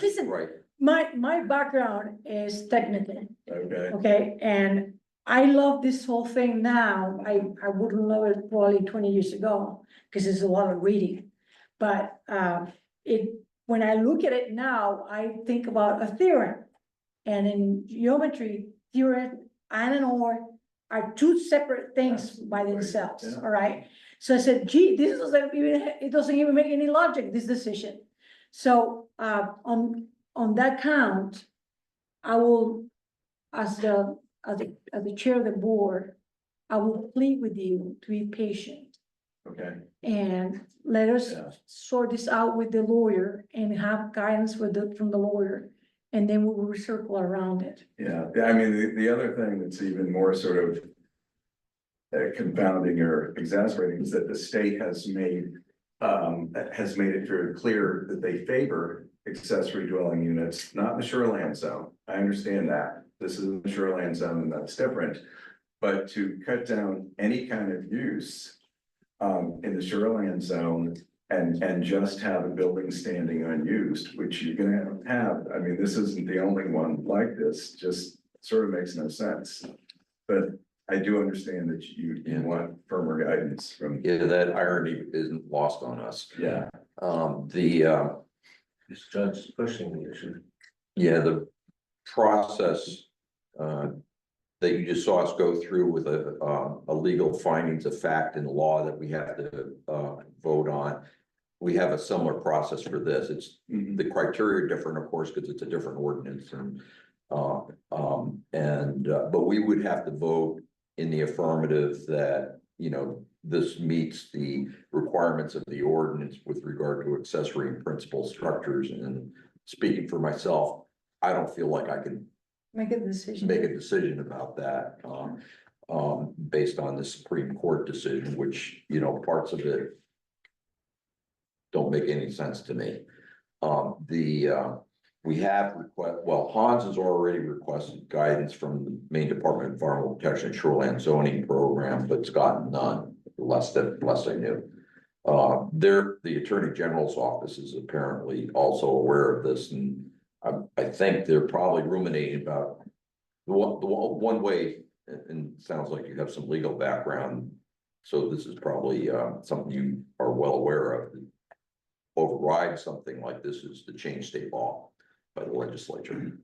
Listen, right. my background is technical, Okay, okay, and I love this whole thing now. I wouldn't love it probably 20 years ago, because it's a lot of reading. But when I look at it now, I think about a theorem. And in geometry, theorem and an or are two separate things by themselves, yeah. all right? So I said, gee, it doesn't even make any logic, this decision. So, on that count, I will, as the chair of the board, I will plead with you to be patient okay, and let us yeah, sort this out with the lawyer and have guidance from the lawyer. And then we will circle around it. yeah, I mean, the other thing that's even more sort of. Confounding or exasperating is that the state has made it very clear that they favor accessory dwelling units, not in the shoreland zone. I understand that. This is the shoreland zone and that's different. But to cut down any kind of use in the shoreland zone and just have a building standing unused, which you're gonna have, I mean, this isn't the only one like this, just sort of makes no sense. But I do understand that you want firmer guidance from, Yeah, that irony isn't lost on us. yeah, This judge is pushing the issue. Yeah, the process, that you just saw us go through with a legal findings of fact and law that we have to, vote on. We have a similar process for this. It's, mhm, the criteria are different, of course, because it's a different ordinance and, but we would have to vote in the affirmative that, you know, this meets the requirements of the ordinance with regard to accessory and principal structures. And speaking for myself, I don't feel like I can Make a decision. make a decision about that, based on the Supreme Court decision, which, you know, parts of it don't make any sense to me. We have Hans has already requested guidance from the Maine Department of Environmental Protection and Shoreline Zoning Program, but it's gotten none, less I knew. The Attorney General's office is apparently also aware of this, and I think they're probably ruminating about the one way, and it sounds like you have some legal background, so this is probably something you are well aware of. Override something like this is to change state law by the legislature.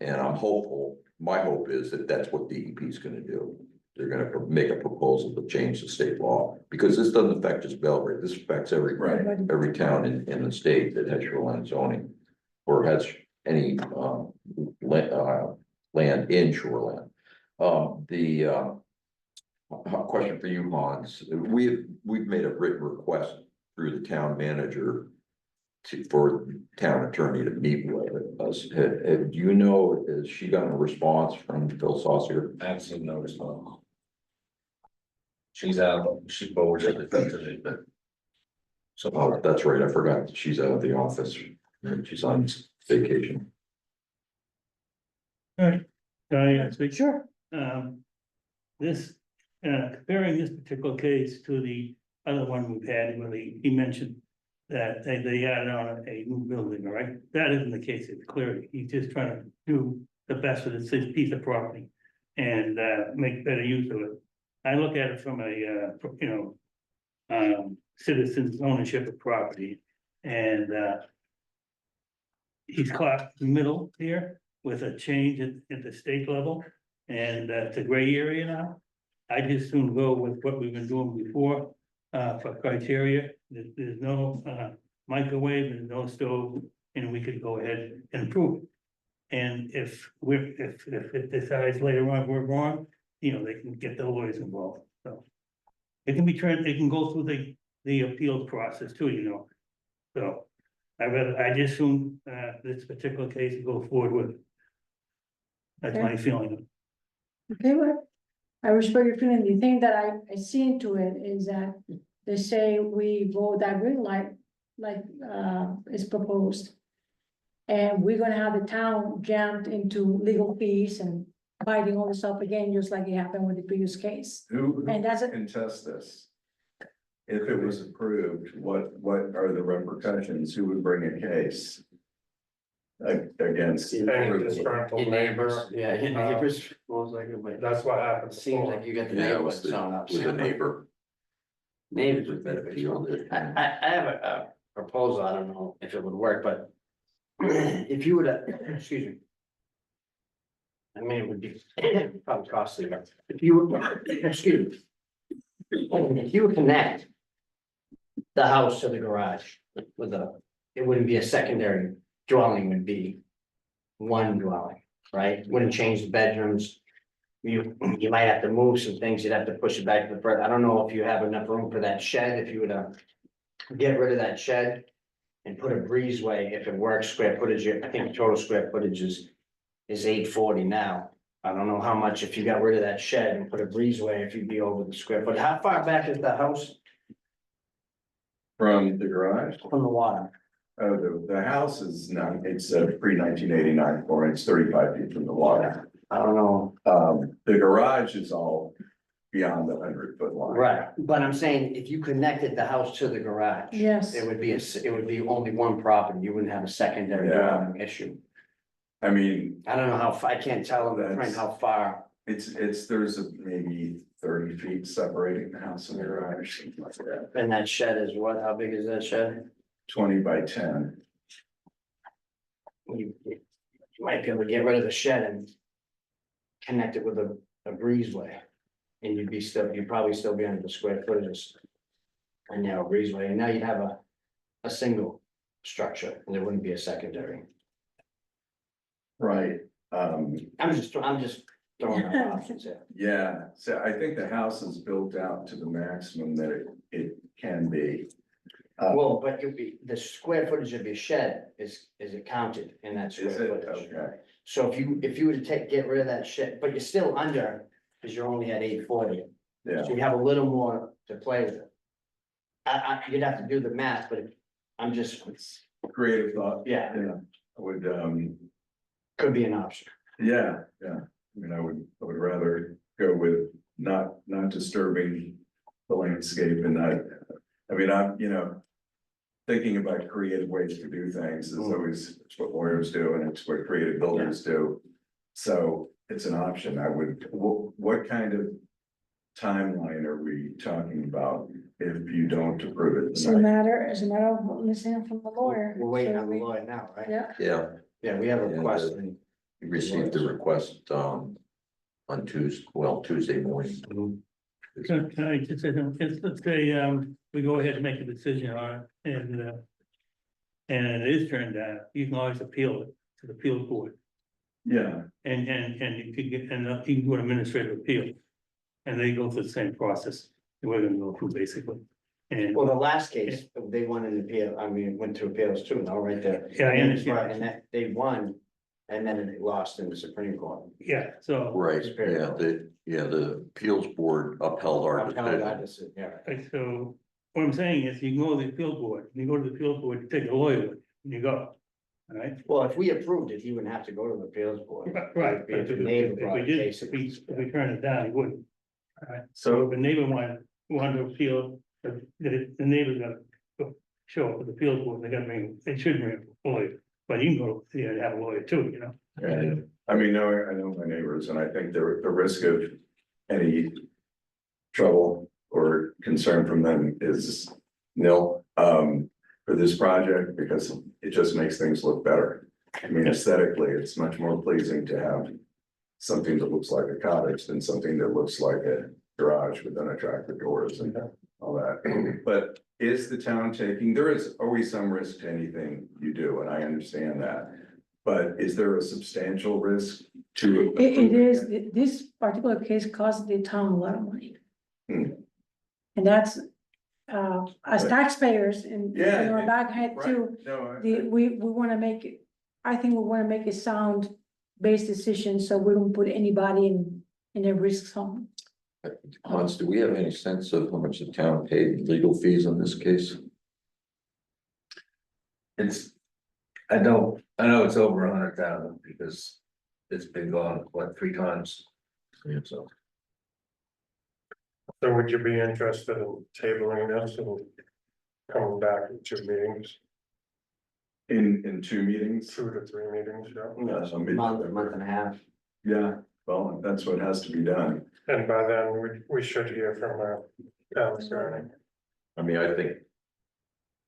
And I'm hopeful, my hope is that that's what DEP is gonna do. They're gonna make a proposal to change the state law, because this doesn't affect just Belgrade, this affects right, every town in the state that has shoreline zoning. Or has any land in shoreline. Question for you, Hans, we've made a written request through the town manager for town attorney to meet with us. Do you know, has she gotten a response from Phil Saucier? I have seen no response. She's out, she forwarded it today, but. So Oh, that's right, I forgot that she's out of the office, and she's on vacation. Can I speak? Sure. This, comparing this particular case to the other one we've had, where he mentioned that they added on a new building, all right? That isn't the case, it's clearly, he's just trying to do the best with this piece of property and make better use of it. I look at it from a, citizens ownership of property, and he's caught in the middle here with a change at the state level, and it's a gray area now. I just soon go with what we've been doing before, for criteria. There's no microwave, there's no stove, and we could go ahead and improve it. And if it decides later on we're wrong, you know, they can get the lawyers involved, so. It can be it can go through the appeals process too, you know, so. I just assume, this particular case to go forward with. That's my feeling. Okay, well, I respect your feeling. The thing that I see into it is that they say we vote that green light, like, is proposed. And we're gonna have the town jammed into legal fees and fighting all this up again, just like it happened with the previous case. who And that's it. can test this? If it was approved, what are the repercussions? Who would bring a case? against. Any disgruntled Your neighbors, neighbor. yeah, your neighbors, most likely, but That's what happened. it seems before. like you got the Yeah, it neighbors was showing the, up. with a neighbor. Neighbors would benefit from it. I have a proposal, I don't know if it would work, but if you would, excuse me. I mean, it would be probably costly, but if you would, excuse me. If you would connect the house to the garage with it wouldn't be a secondary dwelling, would be one dwelling, right? Wouldn't change the bedrooms. You might have to move some things, you'd have to push it back to the front. I don't know if you have enough room for that shed, if you would get rid of that shed and put a breezeway, if it works, square footage, I think total square footage is 840 now. I don't know how much, if you got rid of that shed and put a breezeway, if you'd be over the square foot. How far back is the house From the garage, from the water? the house is not, it's pre-1989 for it's 35 feet from the water. I don't know. The garage is all beyond the 100-foot line. Right, but I'm saying if you connected the house to the garage. Yes. It would be it would be only one property, you wouldn't have a secondary Yeah. dwelling issue. I mean, I don't know I can't tell on the print That's- how far, there's maybe 30 feet separating the house and the garage, something like that. and that shed is what, how big is that shed? 20 by 10. You might be able to get rid of the shed and connect it with a breezeway. And you'd probably still be under the square footage. A narrow breezeway, and now you'd have a single structure, and there wouldn't be a secondary. Right, I'm just throwing out options here. yeah, so I think the house is built out to the maximum that it can be. Well, but the square footage of your shed is it counted in that square Is it, footage? okay, So if you were to get rid of that shed, but you're still under, because you're only at 840, yeah, so you have a little more to play with. You'd have to do the math, but I'm just, creative thought, yeah, yeah, I would, could be an option. yeah, I mean, I would rather go with not disturbing the landscape and not, I mean, thinking about creative ways to do things is always, it's what lawyers do and it's what creative builders do. So it's an option. What kind of timeline are we talking about if you don't approve it It's a tonight? matter, of listening from the lawyer. We're waiting So on the we- lawyer now, right? Yeah, Yeah, Yeah, we have a Yeah, request. we received the request, on Tuesday morning. Can I just say, let's say, we go ahead and make a decision on it, and it is turned down, you can always appeal it to the appeals board. Yeah, And you could get, and you can go to administrative appeal. And they go through the same process that we're gonna go through basically. And, Well, the last case, they won an appeal, I mean, went to appeals too, no, right there. yeah, I understand, And that, they won, and then it lost in the Supreme Court. yeah, so, Right, Superior. the appeals board upheld our Upheld that decision. decision, yeah. so, what I'm saying is, you can go to the appeal board, you go to the appeal board, you take a lawyer, with you, and you go. All right, Well, if we approved it, he wouldn't have to go to the appeals board. right, It'd be but if if the neighbor brought we a did, case. if we turn it down, he wouldn't. All right, so so, if a neighbor wanted to appeal, the neighbor's gotta show up at the appeal board, they should bring a lawyer, but you can go, yeah, have a lawyer too, you know? I mean, I know my neighbors and I think the risk of any trouble or concern from them is nil, for this project, because it just makes things look better. I mean, aesthetically, it's much more pleasing to have something that looks like a cottage than something that looks like a garage with unattractive doors and all that. But is the town taking, there is always some risk to anything you do, and I understand that. But is there a substantial risk to? it is, this particular case cost the town a lot of money. Hmm. And that's, as taxpayers in Yeah, our back head Right, too, no, we wanna make it, I think we wanna make a sound based decision, so we don't put anybody in a risk zone. Hans, do we have any sense of how much the town paid in legal fees on this case? I know it's over 100,000 because it's been gone, what, 3 times? Yeah. So, So would you be interested in tabling this and coming back in 2 meetings? In 2 meetings? 2 to 3 meetings, yeah. Month and a half. Yeah, well, that's what has to be done. And by then, we should hear from town attorney. I mean, I think.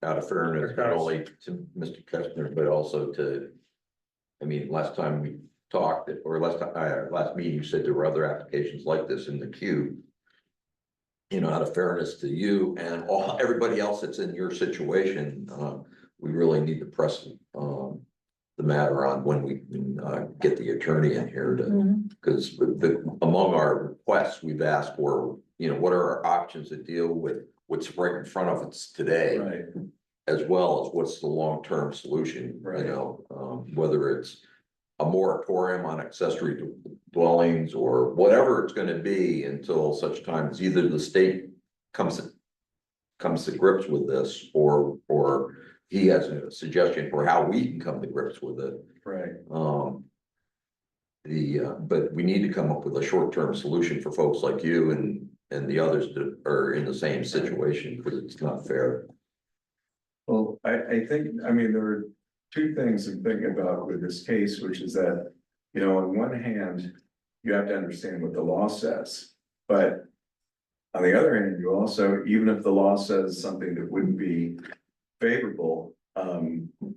Out of fairness, not only to Mr. Kestner, but also to. I mean, last time we talked, or last meeting, you said there were other applications like this in the queue. You know, out of fairness to you and everybody else that's in your situation, we really need to press, the matter on when we can, get the attorney in here to. Mhm. Because among our requests, we've asked for, you know, what are our options to deal with what's right in front of us today? Right, As well as what's the long-term solution, you Right. know, whether it's. A moratorium on accessory dwellings or whatever it's gonna be until such time as either the state comes. Comes to grips with this or he has a suggestion for how we can come to grips with it. right. But we need to come up with a short-term solution for folks like you and the others that are in the same situation, because it's not fair. Well, I think, I mean, there are 2 things I'm thinking about with this case, which is that, you know, on one hand, you have to understand what the law says, but on the other hand, you also, even if the law says something that wouldn't be favorable,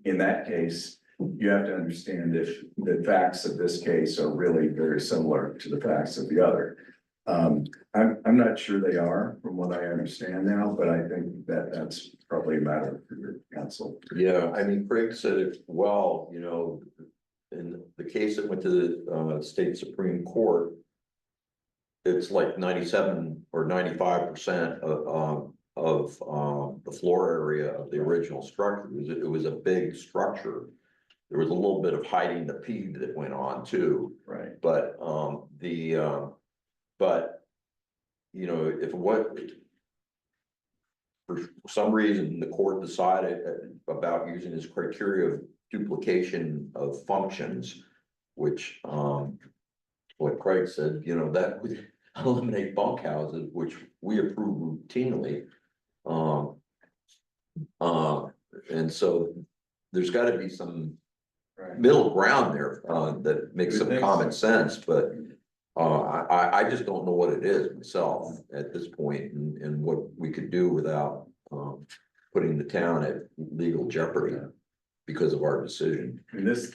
in that case, you have to understand if the facts of this case are really very similar to the facts of the other. I'm not sure they are, from what I understand now, but I think that that's probably a matter for your counsel. Yeah, I mean, Craig said it well, you know, in the case that went to the state Supreme Court. It's like 97 or 95% of the floor area of the original structure. It was a big structure. There was a little bit of hiding the pee that went on too, Right, but but. You know, if what. For some reason, the court decided about using this criteria of duplication of functions, which, what Craig said, you know, that would eliminate bunkhouses, which we approve routinely. And so there's gotta be some right. middle ground there, that makes Good some mix. common sense, but. I just don't know what it is myself at this point and what we could do without, putting the town at legal jeopardy because of our decision. And this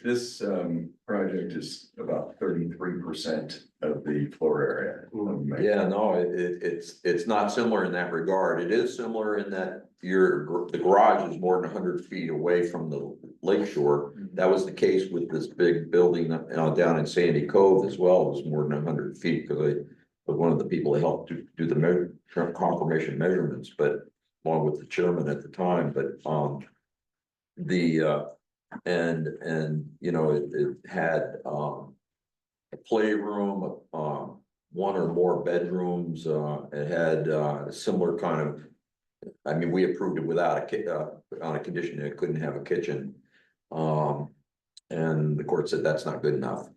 project is about 33% of the floor area. of Macon. Yeah, no, it's not similar in that regard. It is similar in that the garage is more than 100 feet away from the lake shore. That was the case with this big building down in Sandy Cove as well. It was more than 100 feet because I was one of the people that helped do the confirmation measurements, but along with the chairman at the time, but and you know, it had a playroom, 1 or more bedrooms, it had a similar kind of. I mean, we approved it without on a condition that it couldn't have a kitchen. And the court said that's not good enough.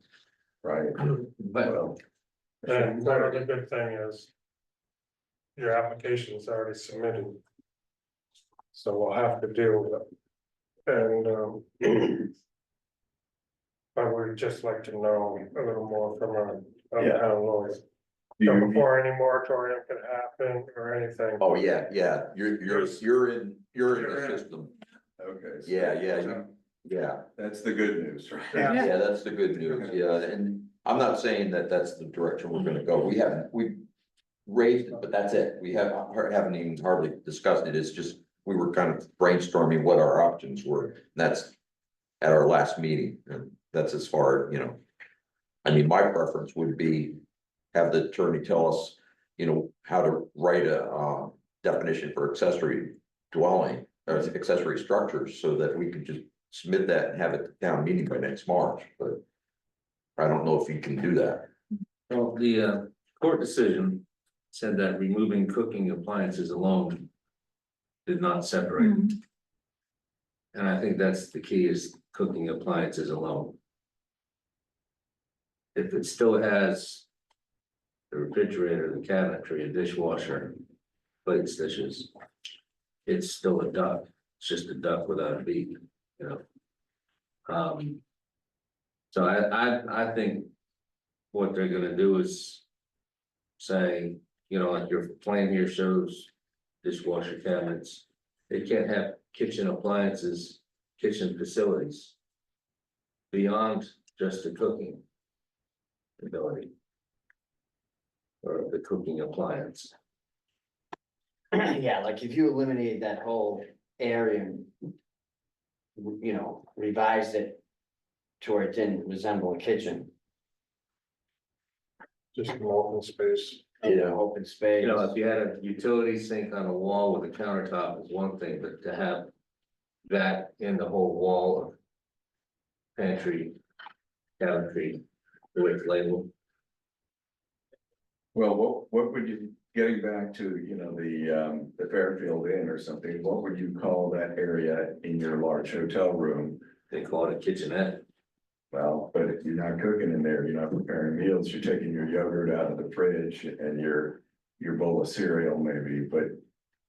Right, But well, And one other good thing is. Your application is already submitted. So we'll have to deal with it. And I would just like to know a little more from our Yeah. town lawyers. do So you- before any moratorium can happen or anything. Oh, yeah, you're in the system. Okay. so- Yeah, That's the good news, right? yeah, that's the good news, yeah, and I'm not saying that that's the direction we're gonna go. We raised it, but that's it. We haven't even hardly discussed it. It's just, we were kind of brainstorming what our options were. And that's at our last meeting, and that's as far, you know. I mean, my preference would be have the attorney tell us, you know, how to write a definition for accessory dwelling, or accessory structures, so that we could just submit that and have it at town meeting by next March, but I don't know if you can do that. Well, the court decision said that removing cooking appliances alone did not separate. Mhm. And I think that's the key, is cooking appliances alone. If it still has the refrigerator, the cabinetry, a dishwasher, plates, dishes, it's still a duct. It's just a duct without a beak, you know? So I think what they're gonna do is say, you know, like your plan here shows dishwasher cabinets. They can't have kitchen appliances, kitchen facilities beyond just the cooking ability or the cooking appliance. Yeah, like if you eliminated that whole area. You know, revised it. To where it didn't resemble a kitchen, Just an open space. you know, open space. You know, if you had a utility sink on a wall with a countertop is one thing, but to have that in the whole wall of pantry, cabinetry, the way it's labeled. Well, what would you, getting back to, you know, the Fairfield Inn or something, what would you call that area in your large hotel room? They call it a kitchenette. Well, but if you're not cooking in there, you're not preparing meals, you're taking your yogurt out of the fridge and your bowl of cereal maybe, but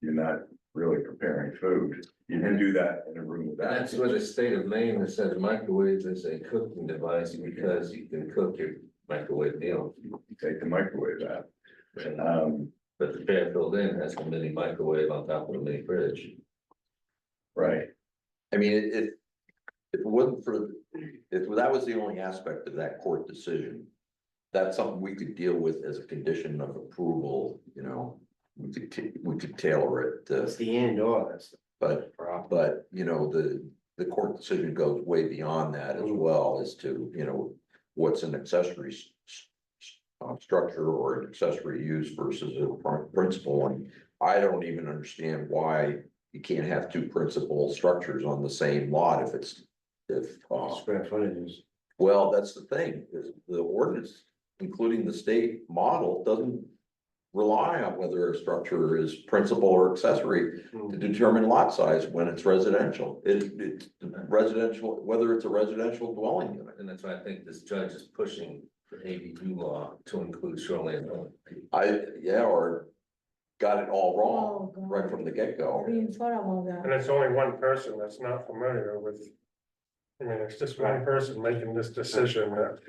you're not really preparing food. You can do that in a room without. That's where the state of Maine has said microwave is a cooking device because you can cook your microwave meal. You take the microwave out. But the Fairfield Inn has a mini microwave on top of a mini fridge. Right, I mean, if it wasn't for, if that was the only aspect of that court decision. That's something we could deal with as a condition of approval, you know, we could tailor it, It's the and or, that's the but, problem. you know, the court decision goes way beyond that as well as to, you know, what's an accessory structure or an accessory use versus a principal, and I don't even understand why you can't have two principal structures on the same lot if Square footages. well, that's the thing, is the ordinance, including the state model, doesn't rely on whether a structure is principal or accessory to determine lot size when it's residential. It's residential, whether it's a residential dwelling unit. And that's why I think this judge is pushing the ADU law to include shoreline. Or got it all Oh, wrong God. right from the get-go. Being thought of all that. And it's only one person that's not familiar with. I mean, it's just one person making this decision that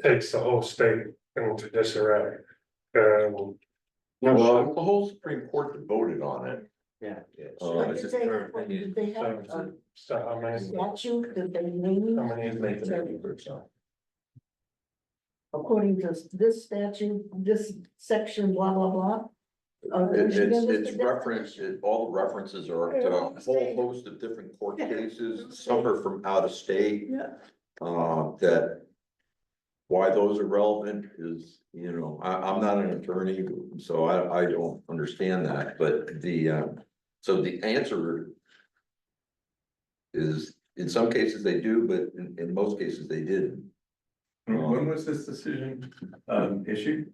takes the whole state into disarray. Well, the whole Supreme Court that voted on it. Yeah. It's just her opinion. Did they have a So how many, statute that they named how many? He's making it for himself. according to this statute, this section, blah, blah, blah? It's referenced, all the references are to a whole host of different court cases, some are from out of state. Yeah. That why those are relevant is, you know, I'm not an attorney, so I don't understand that, but so the answer is, in some cases they do, but in most cases they didn't. when was this decision issued?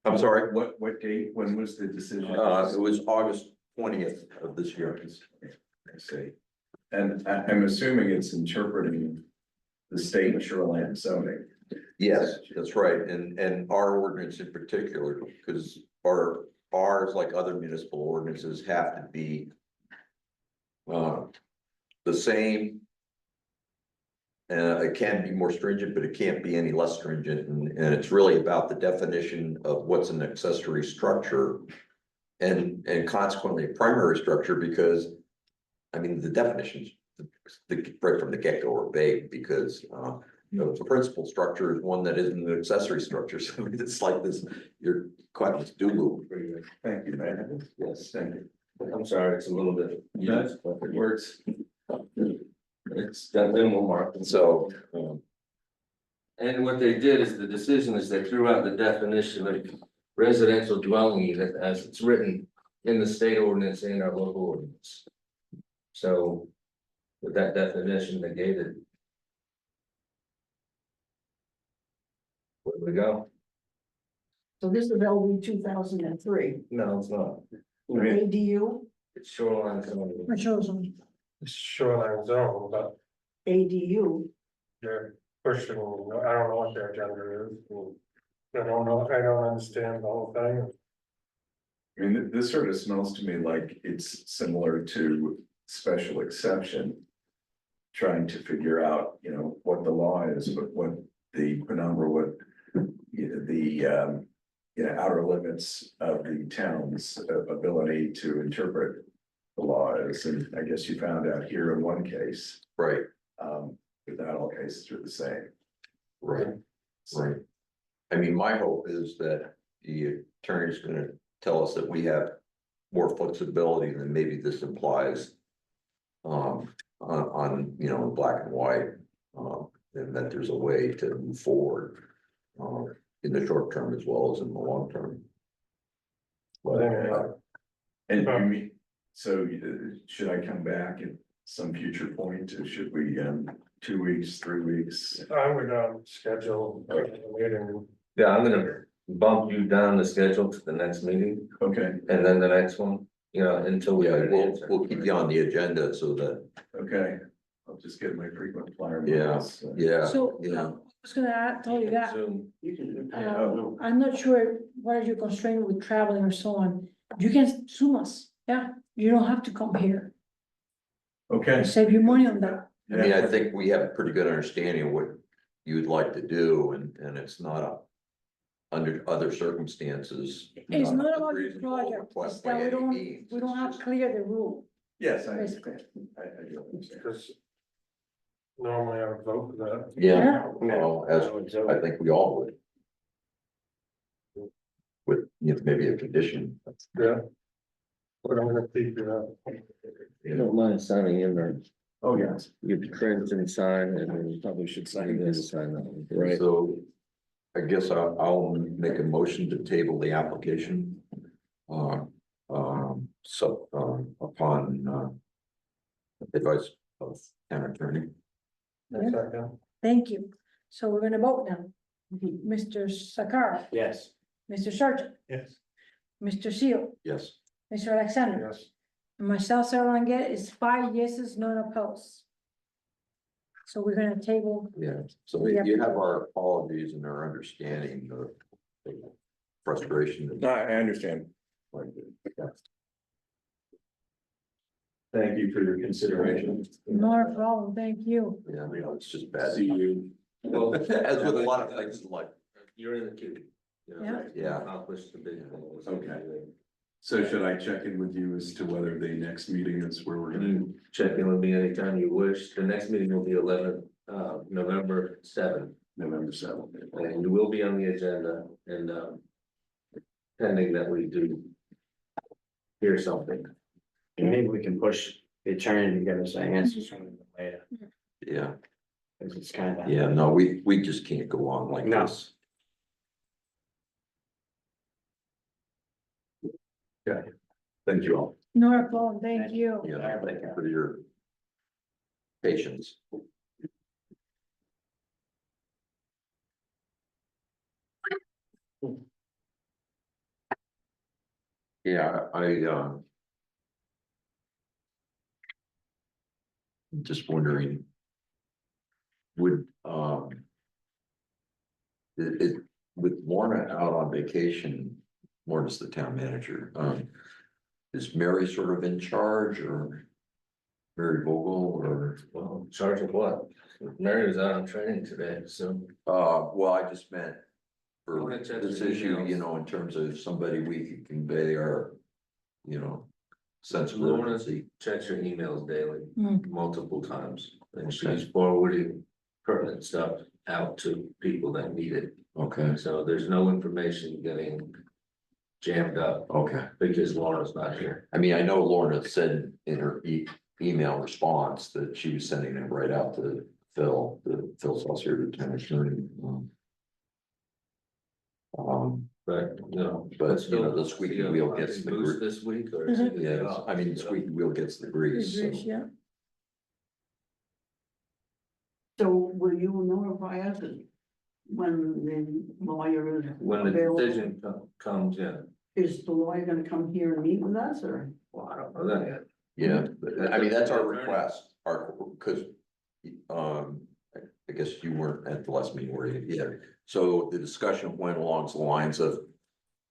I'm sorry, What date, when was the decision? it was August 20th of this year. I see. And I'm assuming it's interpreting the state shoreline zoning. Yes, that's right, and our ordinance in particular, because ours, like other municipal ordinances, have to be the same. It can be more stringent, but it can't be any less stringent, and it's really about the definition of what's an accessory structure. And consequently a primary structure, because, I mean, the definitions, right from the get-go are vague, because the principal structure is one that isn't an accessory structure, so it's like this, you're quite this do-loop. Thank you, man. Yes, thank you. I'm sorry, it's a little bit. Yes, it works. It's got minimal mark. So, And what they did is the decision is they threw out the definition of residential dwelling unit as it's written in the state ordinance and our local ordinance. So with that definition negated. Where do we go? So this is LD 2003, No, it's not. ADU, It's shoreline zoning. It shows them. Shoreline zone, but ADU, they're pushing, I don't know what their agenda is. I don't know, I don't understand the whole thing. I mean, this sort of smells to me like it's similar to special exception trying to figure out, what the law is, but what the penumbra, what the outer limits of the town's ability to interpret the law is, and I guess you found out here in one case, Right, but not all cases are the same. right, right. I mean, my hope is that the attorney's gonna tell us that we have more flexibility than maybe this implies. On, black and white, and that there's a way to move forward. In the short term as well as in the long term. But, And you mean, so should I come back at some future point, or should we, 2 weeks, 3 weeks? I would, schedule a meeting. Yeah, I'm gonna bump you down the schedule to the next meeting Okay, and then the next one, until we yeah, get an we'll, answer. we'll keep you on the agenda so that, okay, I'll just get my frequent flyer. yeah, miles, yeah, So, yeah. I was gonna tell you that. Zoom. You can, I'm not sure what are your constraints with traveling or so on. You can Zoom us, yeah, you don't have to come here, Okay. save you money on that. I mean, I think we have a pretty good understanding of what you would like to do, and it's not a. Under other circumstances. It's not about the unreasonable project, request it's by that any means. we don't It's have just- clear the rule, Yes, basically. I do understand. Because normally I would vote for that. Yeah, Yeah. well, as I think we all would. With, maybe a condition. Yeah. But I'm gonna keep you up. You don't mind signing in there, Oh, yes. you print and sign, and then you probably should sign this, sign that one. Right. So I guess I'll make a motion to table the application. Upon advice of town attorney. Yeah. Second. Thank you. So we're gonna vote now. Mr. Sakara, yes. Mr. Sargent, Yes. Mr. Seal, Yes, Mr. Alexander. Yes. And myself, Sarah Longet, is 5 yeses, none opposed. So we're gonna table, yeah, so you have our apologies and our understanding of the frustration. I understand. Thank you for your consideration. not a problem, thank you. Yeah, it's just bad. See you. Well, As with a lot of things in life. You're in the queue. Yeah. Yeah. Accomplish the big goals. Okay. So should I check in with you as to whether the next meeting is where we're gonna? You check in with me anytime you wish. The next meeting will be November 7th. November 7th. And you will be on the agenda and, pending that we do hear something. And maybe we can push the attorney to get us answers from them later, Yeah, because it's kind of. yeah, no, we just can't go on like No. this. Thank you all. Not a problem, thank you. Yeah, thank you for your patience. Yeah, I'm just wondering. Would, with Lorna out on vacation, Lorna's the town manager, is Mary sort of in charge or? Mary Vogel or, Well, charge of what? Mary was out on training today, so. well, I just meant. For Lorna checks this her issue, emails. in terms of somebody we could convey our, sense of Lorna urgency. checks her emails daily, Mm. multiple times, and Okay. she's forwarding pertinent stuff out to people that need it. Okay, So there's no information getting jammed up okay. because Laura's not here. I mean, I know Lorna said in her email response that she was sending it right out to Phil, Phil's also here, the town attorney. But, But, the squeaky wheel gets the Boost grease. this week or? is it- Yeah, I mean, the squeaky wheel gets the grease, so. Yeah, So will you notify us when the lawyer is When the available? decision comes in, Is the lawyer gonna come here and meet with us, or? well, I don't know that yet. Yeah, I mean, that's our request, because, I guess you weren't at the last meeting where you, yeah. So the discussion went along the lines of,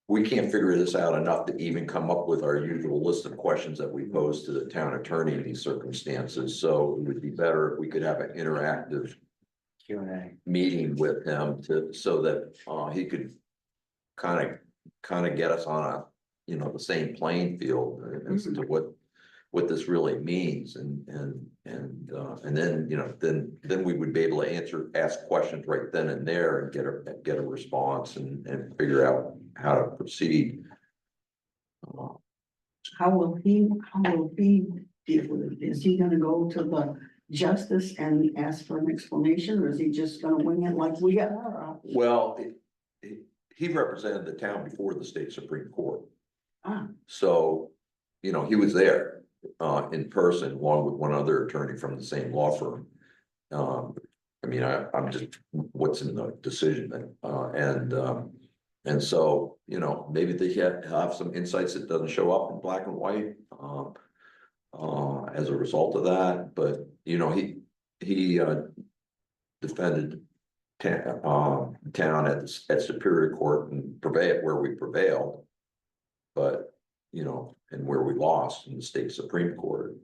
we can't figure this out enough to even come up with our usual list of questions that we pose to the town attorney in these circumstances. So it would be better if we could have an interactive Q&A. meeting with him so that, he could kind of get us on a, the same playing field as to what this really means and then, then we would be able to ask questions right then and there and get a response and figure out how to proceed. How will he deal with it? Is he gonna go to the justice and ask for an explanation, or is he just gonna wing it like we are? Well, he represented the town before the state Supreme Court. Ah, So, he was there, in person, along with one other attorney from the same law firm. I'm just, what's in the decision, and so, maybe they have some insights that doesn't show up in black and white, as a result of that, but, he defended town at Superior Court and prevailed where we prevailed. But, and where we lost in the state Supreme Court,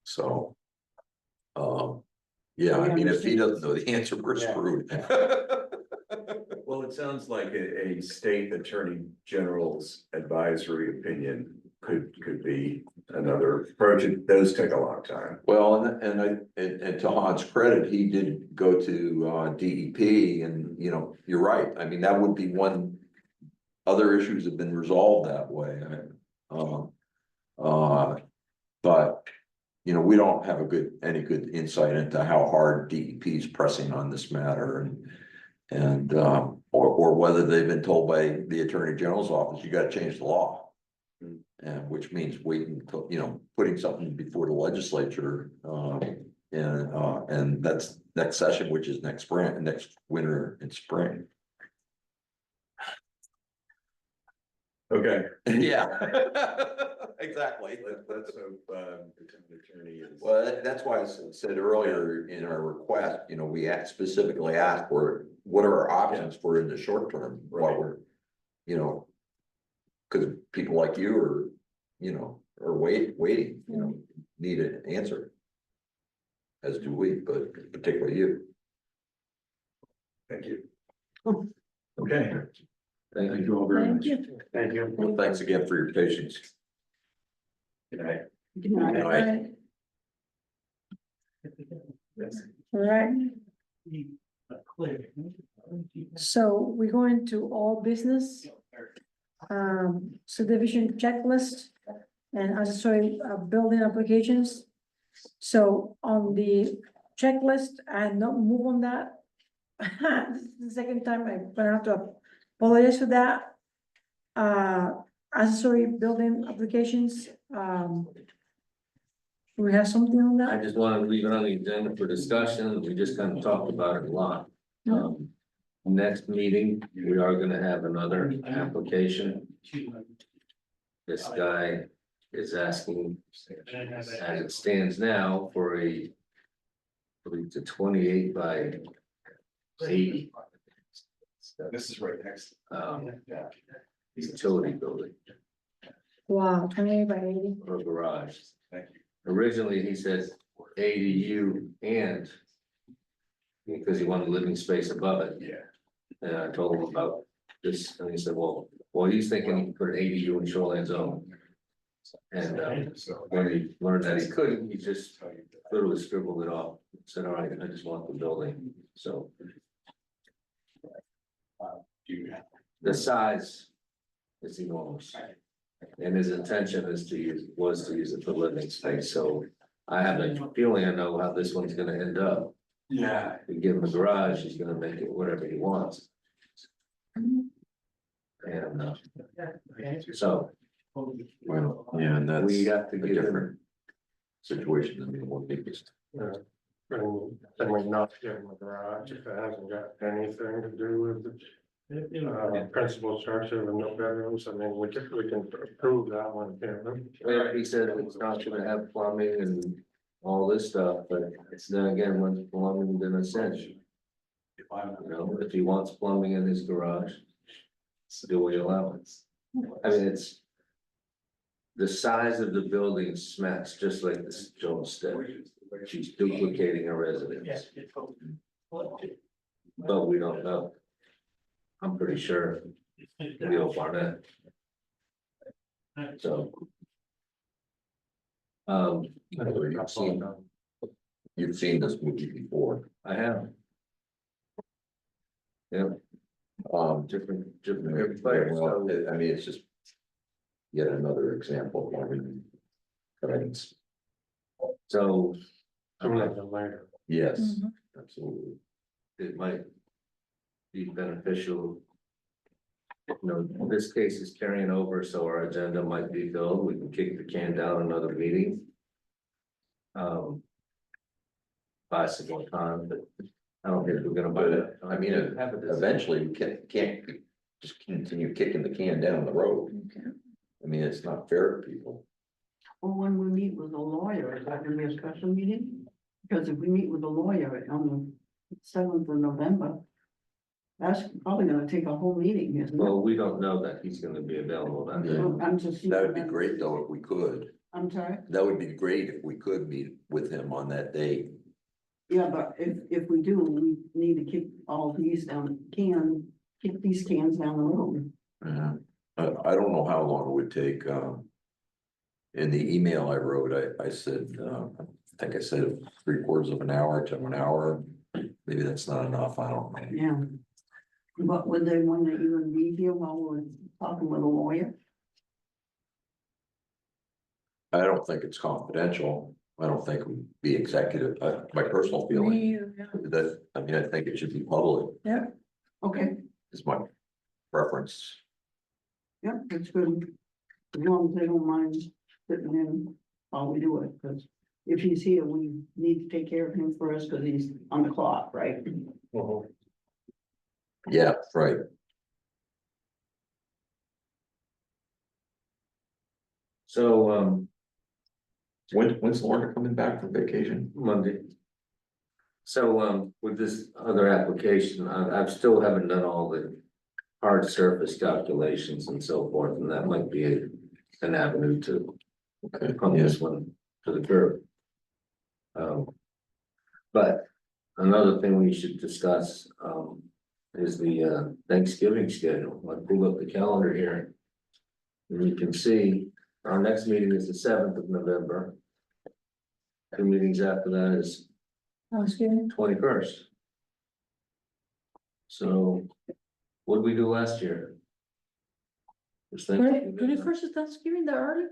so. Yeah, I mean, if he doesn't know the answer, we're screwed. Well, it sounds like a state attorney general's advisory opinion could be another approach. It does take a long time. Well, and to Han's credit, he did go to DEP and, you're right. I mean, that would be one. Other issues have been resolved that way. But, we don't have any good insight into how hard DEP is pressing on this matter or whether they've been told by the Attorney General's office, you gotta change the law. And which means waiting, putting something before the legislature, and that's next session, which is next winter and spring. Okay, Yeah, exactly. let's hope the town attorney is. Well, that's why I said earlier in our request, we specifically asked for what are our options for in the short term while we're, because people like you are waiting, need an answer. As do we, but particularly you. Thank you. Okay. Thank you. you all very Thank much. you. Thank you. Well, thanks again for your patience. Good night. good night. All right. All right, so we're going to all business. Subdivision checklist and accessory building applications. So on the checklist, I not move on that. This is the second time I'm gonna have to apologize for that. Accessory building applications, we have something on I that? just wanted to leave it on the agenda for discussion. We just kind of talked about it a lot. Next meeting, we are gonna have another application. This guy is asking, as it stands now, for I believe it's a 28 by 80. This is right next. Utility building Wow, 28 by 80. or garage. Thank you. Originally, he said ADU and because he wanted living space above it. Yeah. And I told him about this, and he said, well, he's thinking he could put an ADU in shoreline zone. And So. when he learned that he couldn't, he just literally scribbled it off, said, all right, I just want the building, so. The size is enormous. And his intention was to use it for living space, so I have a feeling I know how this one's gonna end up. Yeah. We give him a garage, he's gonna make it whatever he wants. And, so Well, yeah, and that's we have to a get him, different situation than the one biggest. And then we not give them a garage if it hasn't got anything to do with the principal structure with no bedrooms. I mean, we can approve that one. he said it's not gonna have plumbing and all this stuff, but it's then again, when's plumbing been essential? If he wants plumbing in his garage, do we allow it? I mean, it's. The size of the building smacks just like this Jones said. She's duplicating a residence, but we don't know. I'm pretty sure Leo Barnett. So. You've seen this movie before. I have. Yeah, different players, Well, so, I mean, it's just. Yet another example of having. Correct. so. Sooner than later. Yes, Mhm. absolutely. It might. Be beneficial. You know, this case is carrying over, so our agenda might be filled, we can kick the can down another meeting. Buy some more time, but I don't think we're gonna buy that. I mean, eventually we can't just continue kicking the can down the road. Okay. I mean, it's not fair to people. Or when we meet with a lawyer, is that gonna be a special meeting? Because if we meet with a lawyer on the 7th of November. That's probably gonna take a whole meeting, isn't it? Well, we don't know that he's gonna be available that day. Well, I'm just. That would be great though, if we could. I'm sorry, That would be great if we could meet with him on that day. yeah, but if we do, we need to kick all these down, kick these cans down the road. I don't know how long it would take, in the email I wrote, I said, I think I said 3/4 of an hour to an hour. Maybe that's not enough, I don't know. Yeah. But would they want to even be here while we're talking with a lawyer? I don't think it's confidential. I don't think it would be executive, my personal feeling, Yeah. that, I mean, I think it should be public, Okay, is my preference. yeah, that's good. As long as they don't mind sitting in while we do it, because if he's here, we need to take care of him first, because he's on the clock, right? Yeah, right. So, When's Lorna coming back from vacation? Monday. So, with this other application, I still haven't done all the hard surface calculations and so forth, and that might be an avenue to Okay, pump yeah. this one to the curb. But another thing we should discuss, is the Thanksgiving schedule. I pulled up the calendar here. And you can see our next meeting is the 7th of November. 2 meetings after that is Thanksgiving. 21st. So what did we do last year? Was Thanksgiving 21st is Thanksgiving, that early?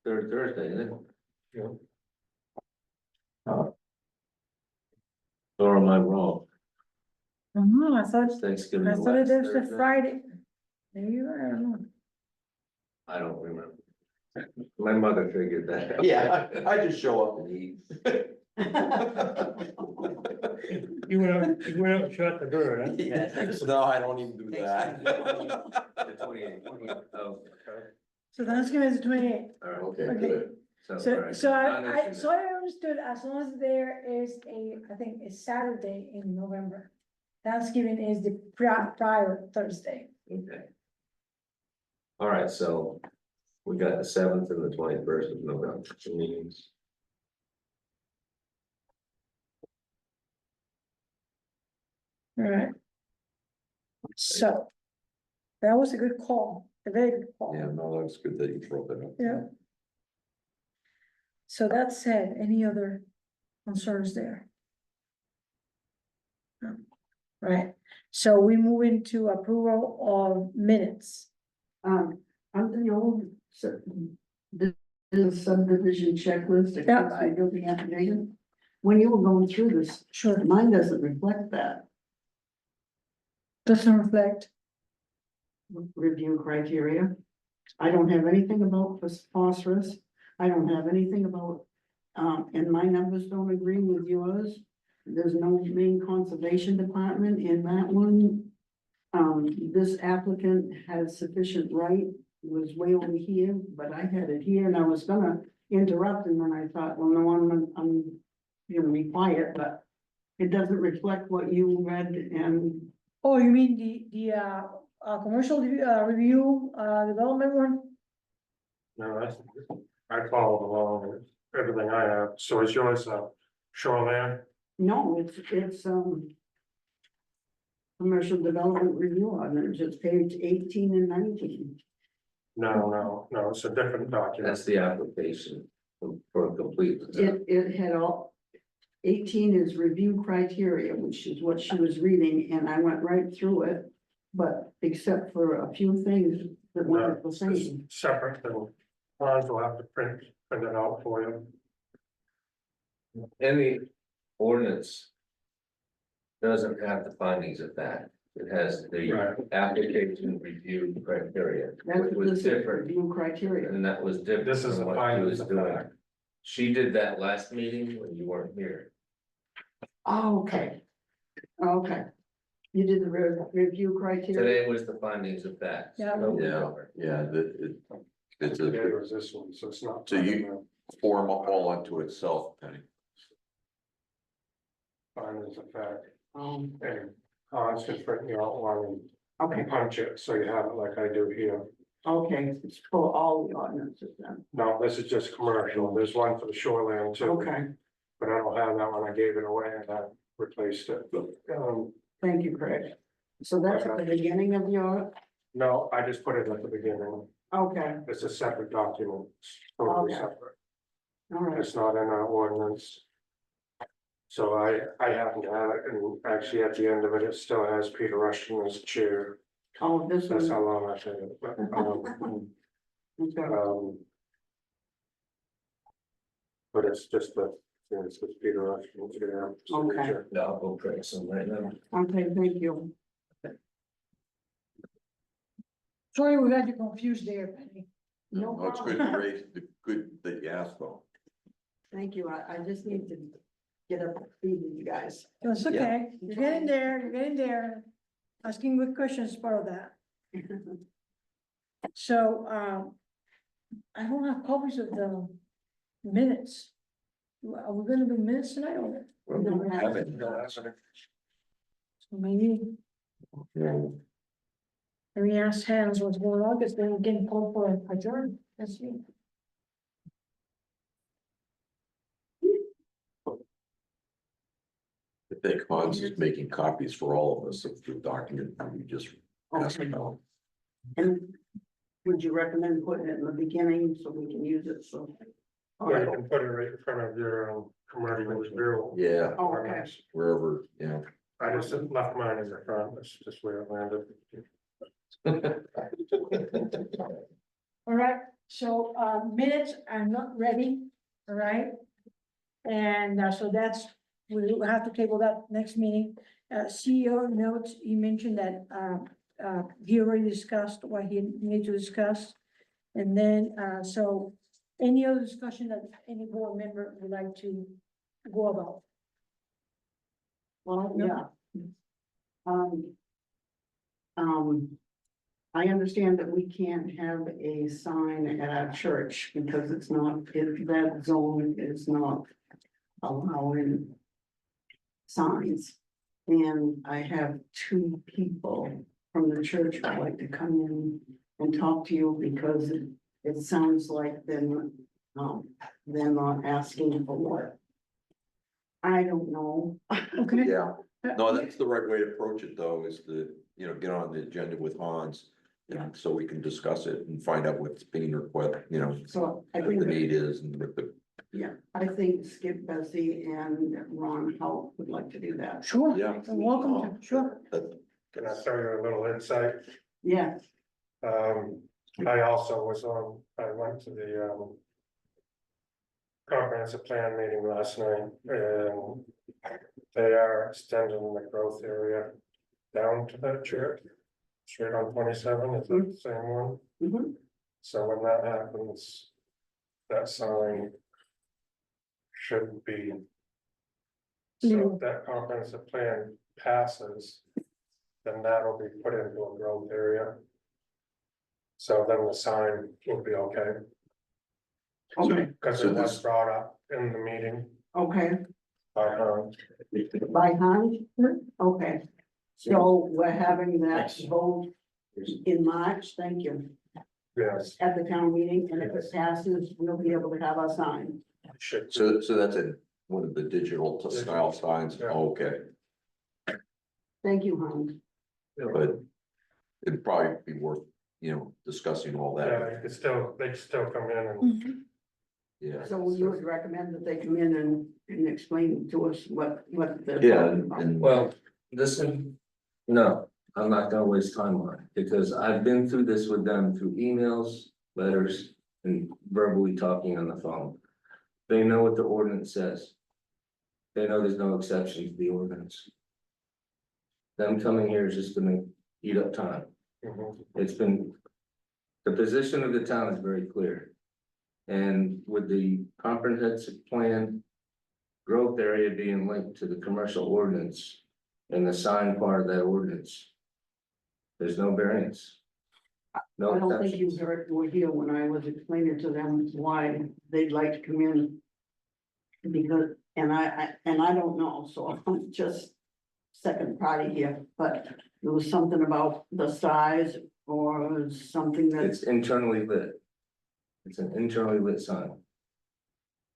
third Thursday, isn't it? Yeah. Or am I wrong? No, I thought It's Thanksgiving. it was last the Thursday? Friday. Maybe, I don't know. I don't remember. My mother figured that out. Yeah, I just show up and eat. You went out and shot the bird, huh? No, I don't even do that. The 28th. Oh, So Thanksgiving is the 28th. all right. Okay, Okay. good. all So, right. so I Non-issue understood, as long as there is I think a Saturday in November. Thanksgiving is the prior Thursday. then. Okay. All right, so we got the 7th and the 21st of November, 2 meetings. Alright. So. That was a good call, a very good call. Yeah, no, that was good that you brought that up. Yeah. So that said, any other concerns there? No. Right, so we move into approval of minutes. Under the old, the subdivision checklist, if Yeah. I do the application. When you were going through this, Sure. mine doesn't reflect that Doesn't reflect, review criteria. I don't have anything about phosphorus, I don't have anything about, and my numbers don't agree with yours. There's no main conservation department in that one. This applicant has sufficient right, was way over here, but I had it here and I was gonna interrupt and then I thought, well, no, I'm gonna be quiet, but it doesn't reflect what you read and oh, you mean commercial, review, development one? No, I followed along with everything I have, so is yours, shoreline? No, it's. Commercial development review ordinance, it's page 18 and 19. No, it's a different document. That's the application for a complete. It had all. 18 is review criteria, which is what she was reading, and I went right through it. But except for a few things that weren't the It's same. separate than, Hans will have to print it out for you. Any ordinance. Doesn't have the findings of that, it has the Right. application review criteria, That's which was the different, review criteria. and that was different. This is from a what she findings was of doing. fact. She did that last meeting when you weren't here. Oh, okay. Okay. You did the review criteria. Today was the findings of fact. Yeah. Yeah, it's Today a was this one, so it's not. So you- form all unto itself, Penny. Findings of fact, Um, and Hans can print you out one okay, and punch it, so you have it like I do here. okay, it's for all the ordinances then. No, this is just commercial, there's one for the shoreline too. Okay, But I don't have that one, I gave it away and I replaced it. thank you, Craig. So that's at the beginning of your, No, I just put it at the beginning, okay, it's a separate document, it's totally Okay. separate, all right, it's not in our ordinance. So I happen to have it, and actually at the end of it, it still has Peter Rushton as chair, oh, this that's one. how long I've had it, but, Okay. but it's just it's just Peter Rushton chair. signature. Yeah, I'll go print some right now. Okay, thank you. Sorry, we got you confused there, Penny. No No, it's good, good that you asked though. Thank you, I just need to get up to speed with you guys. That's okay, you're getting there. Asking good questions is part of that. So, I don't have copies of the minutes. Are we gonna do minutes tonight or? Well, we have it. So maybe, maybe ask Hans what's going on, because they're getting called for a adjourn, that's me. I think Hans is making copies for all of us of the document, and we just ask Okay. him out. And would you recommend putting it in the beginning so we can use it, so? Yeah, you can put it right in front of your commercial review. Yeah, Oh, okay. wherever, yeah. I just left mine in the front, that's just where it landed. All right, so, minutes are not ready, all right? And, so that's, we will have to table that next meeting. CEO notes, he mentioned that, he already discussed what he needed to discuss. And then, so any other discussion that any board member would like to go about? Well, yeah. I understand that we can't have a sign at our church because it's not, if that zone is not allowing signs. And I have two people from the church who'd like to come in and talk to you because it sounds like they're not asking for what. I don't know. Okay. Yeah, no, that's the right way to approach it though, is to, get on the agenda with Hans. And so we can discuss it and find out what's being requested, So I what think, the need is and what the, yeah, I think Skip, Bessie and Ron Howe would like to do that. Sure, yeah. welcome to, sure. That- Can I tell you a little insight? Yeah, I also I went to the, comprehensive plan meeting last night, and they are extending the growth area down to that church. Straight on 27, is that the same one? mhm, So when that happens, that sign should be. So if that comprehensive plan passes, then that'll be put into a growth area. So then the sign will be okay, okay, because So it was this- brought up in the meeting okay, by her. by hand, okay. So we're having that vote in March, thank you, Yes, at the town meeting, and if it passes, we'll be able to have our sign. should. So that's one of the digital style signs, Yeah. okay, Thank you, Hans. but it'd probably be worth, discussing all Yeah, that, they could still come in and, Mhm. yeah. So you would recommend that they come in and explain to us what they're. Yeah, talking about? and. Well, listen, no, I'm not gonna waste time on it, because I've been through this with them through emails, letters, and verbally talking on the phone. They know what the ordinance says. They know there's no exception to the ordinance. Them coming here is just gonna eat up time. Mhm. It's been, the position of the town is very clear. And with the comprehensive plan, growth area being linked to the commercial ordinance and the sign part of that ordinance, there's no variance. No I don't think you exceptions. were here when I was explaining to them why they'd like to come in. Because, and I don't know, so I'm just second party here, but there was something about the size or something It's that, internally lit. It's an internally lit sign.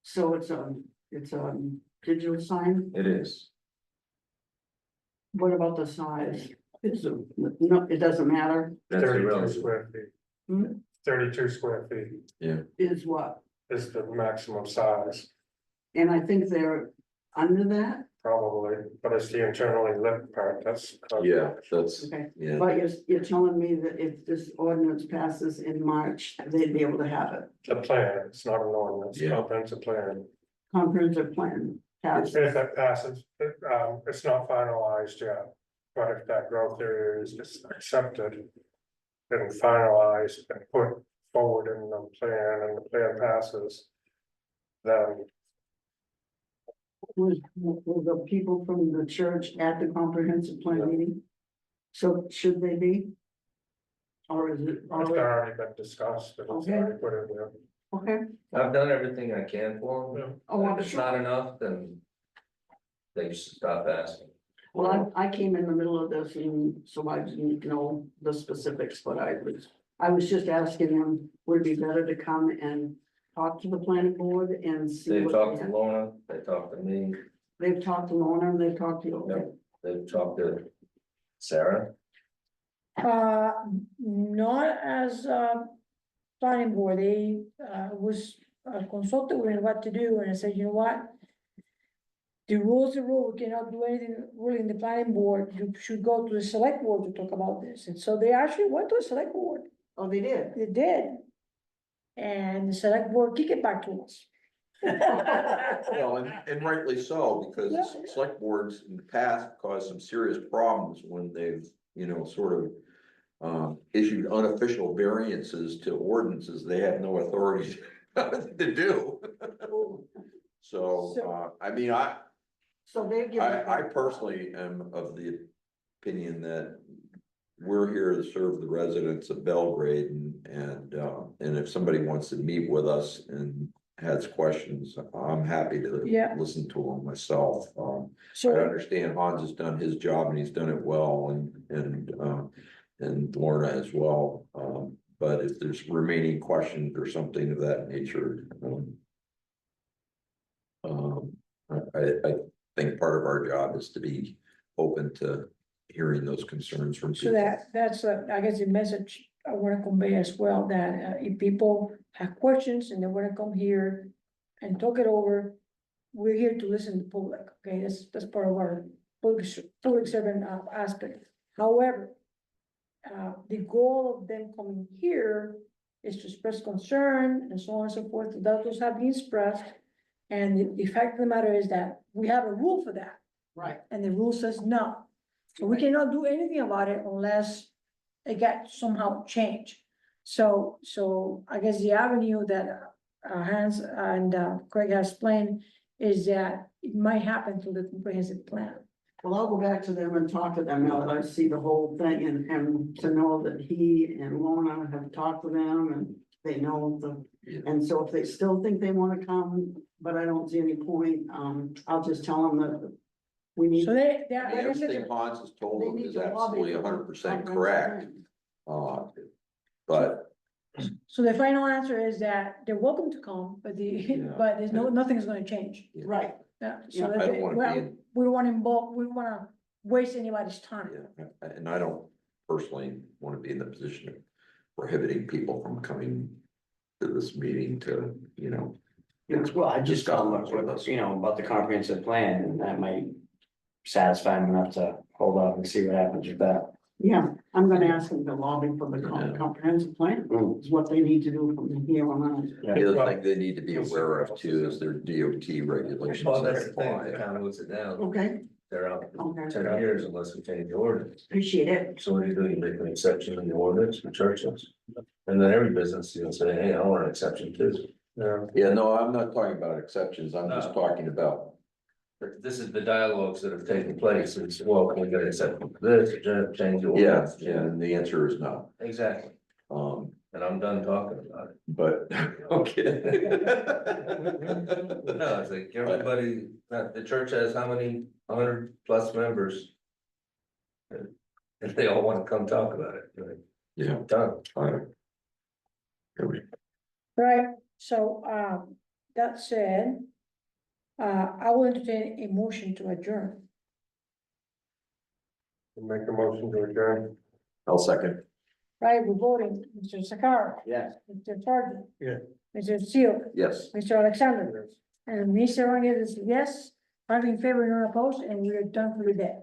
so it's a digital sign. It is. What about the size? No, it doesn't matter, That's 32 irrelevant. square feet. Hmm? 32 square feet is what? is the maximum size, And I think they're under that, probably, but it's the internally lit part, that's. Yeah, that's, okay. yeah, But you're telling me that if this ordinance passes in March, they'd be able to have it, The plan, it's not an ordinance, Yeah. comprehensive plan. comprehensive plan passed. If that passes, it's not finalized yet, but if that growth area is just accepted. And finalized and put forward in the plan and the plan passes. Then, Will the people from the church at the comprehensive plan meeting? So should they be? Or is it it's already, already been discussed, and it's Okay. already put in there. okay? I've done everything I can for them. Oh, I'm If it's sure. not enough, then they should stop asking. Well, I came in the middle of this and so I didn't know the specifics, but I was just asking them, would it be better to come and talk to the planning board and see They what talked they to have? Lorna, they talked to me, They've talked to Lorna, and they've talked to you, okay? they've talked to Sarah. Not as planning board, they was consulted with what to do, and I said, you know what? The rules, the rule, we cannot do anything really in the planning board, you should go to the select board to talk about this, and so they actually went to the select board, Oh, they did? they did. And the select board kicked it back to us. well, and rightly so, because Yeah. select boards in the past caused some serious problems when they've, sort of. Issued unofficial variances to ordinances they have no authority to do. So, I mean, So they've given. I personally am of the opinion that we're here to serve the residents of Belgrade and if somebody wants to meet with us and has questions, I'm happy to Yeah. listen to them myself. I So, understand Hans has done his job and he's done it well and Lorna as well. But if there's remaining questions or something of that nature, I think part of our job is to be open to hearing those concerns from so people. that's, I guess the message I wanna convey as well, that if people have questions and they wanna come here and talk it over, we're here to listen to the public, okay, that's part of our public servant aspect. However, the goal of them coming here is to express concern and so on and so forth, those have been expressed. And the fact of the matter is that we have a rule for that, Right, and the rule says no. So we cannot do anything about it unless it got somehow changed. So I guess the avenue that Hans and Craig has explained is that it might happen through the comprehensive plan. well, I'll go back to them and talk to them now that I see the whole thing and to know that he and Lorna have talked to them and they know Yeah. and so if they still think they wanna come, but I don't see any point, I'll just tell them that we need. So they, I guess Everything it's, Hans has told They them need is to lobby absolutely for 100% comprehensive correct. plan. But, So the final answer is that they're welcome to come, but Yeah. but there's nothing's gonna change. Right, Yeah, Yeah, so I don't wanna well, be in- we don't wanna involve, we don't wanna waste anybody's time. yeah, and I don't personally wanna be in the position of prohibiting people from coming to this meeting to, you know. Well, I just discuss tell with them, us. you know, about the comprehensive plan, and that might satisfy them enough to hold up and see what happens with that. yeah, I'm gonna ask them to lobby for the Yeah. comprehensive plan, Mm, is what they need to do from here on out. yeah. The other thing they need to be aware of too is their DOT regulations Well, that that's the thing, apply. it kind of looks it down, Okay, they're out okay, 10 years unless we change the ordinance. appreciate it. So what do? You make an exception in the ordinance for churches. And then every business, you can say, hey, I want an exception too. Yeah, Yeah, no, I'm not talking about exceptions, I'm just talking about, But this is the dialogues that have taken place, it's, well, can we get an exception for this, change the yeah, ordinance? and the answer is no. Exactly, Um, and I'm done talking about it. but, okay. No, it's like everybody, the church has how many, 100+ members? If they all wanna come talk about it, like, Yeah, done. I. Right, so, that said, I will entertain a motion to adjourn. make a motion to adjourn. I'll second. Right, we're voting, Mr. Sakara, Yeah. Mr. Sargent. Yeah. Mr. Seal, Yes. Mr. Alexander, and me, Sarah, is yes, 5 in favor, none opposed, and we are done for the day.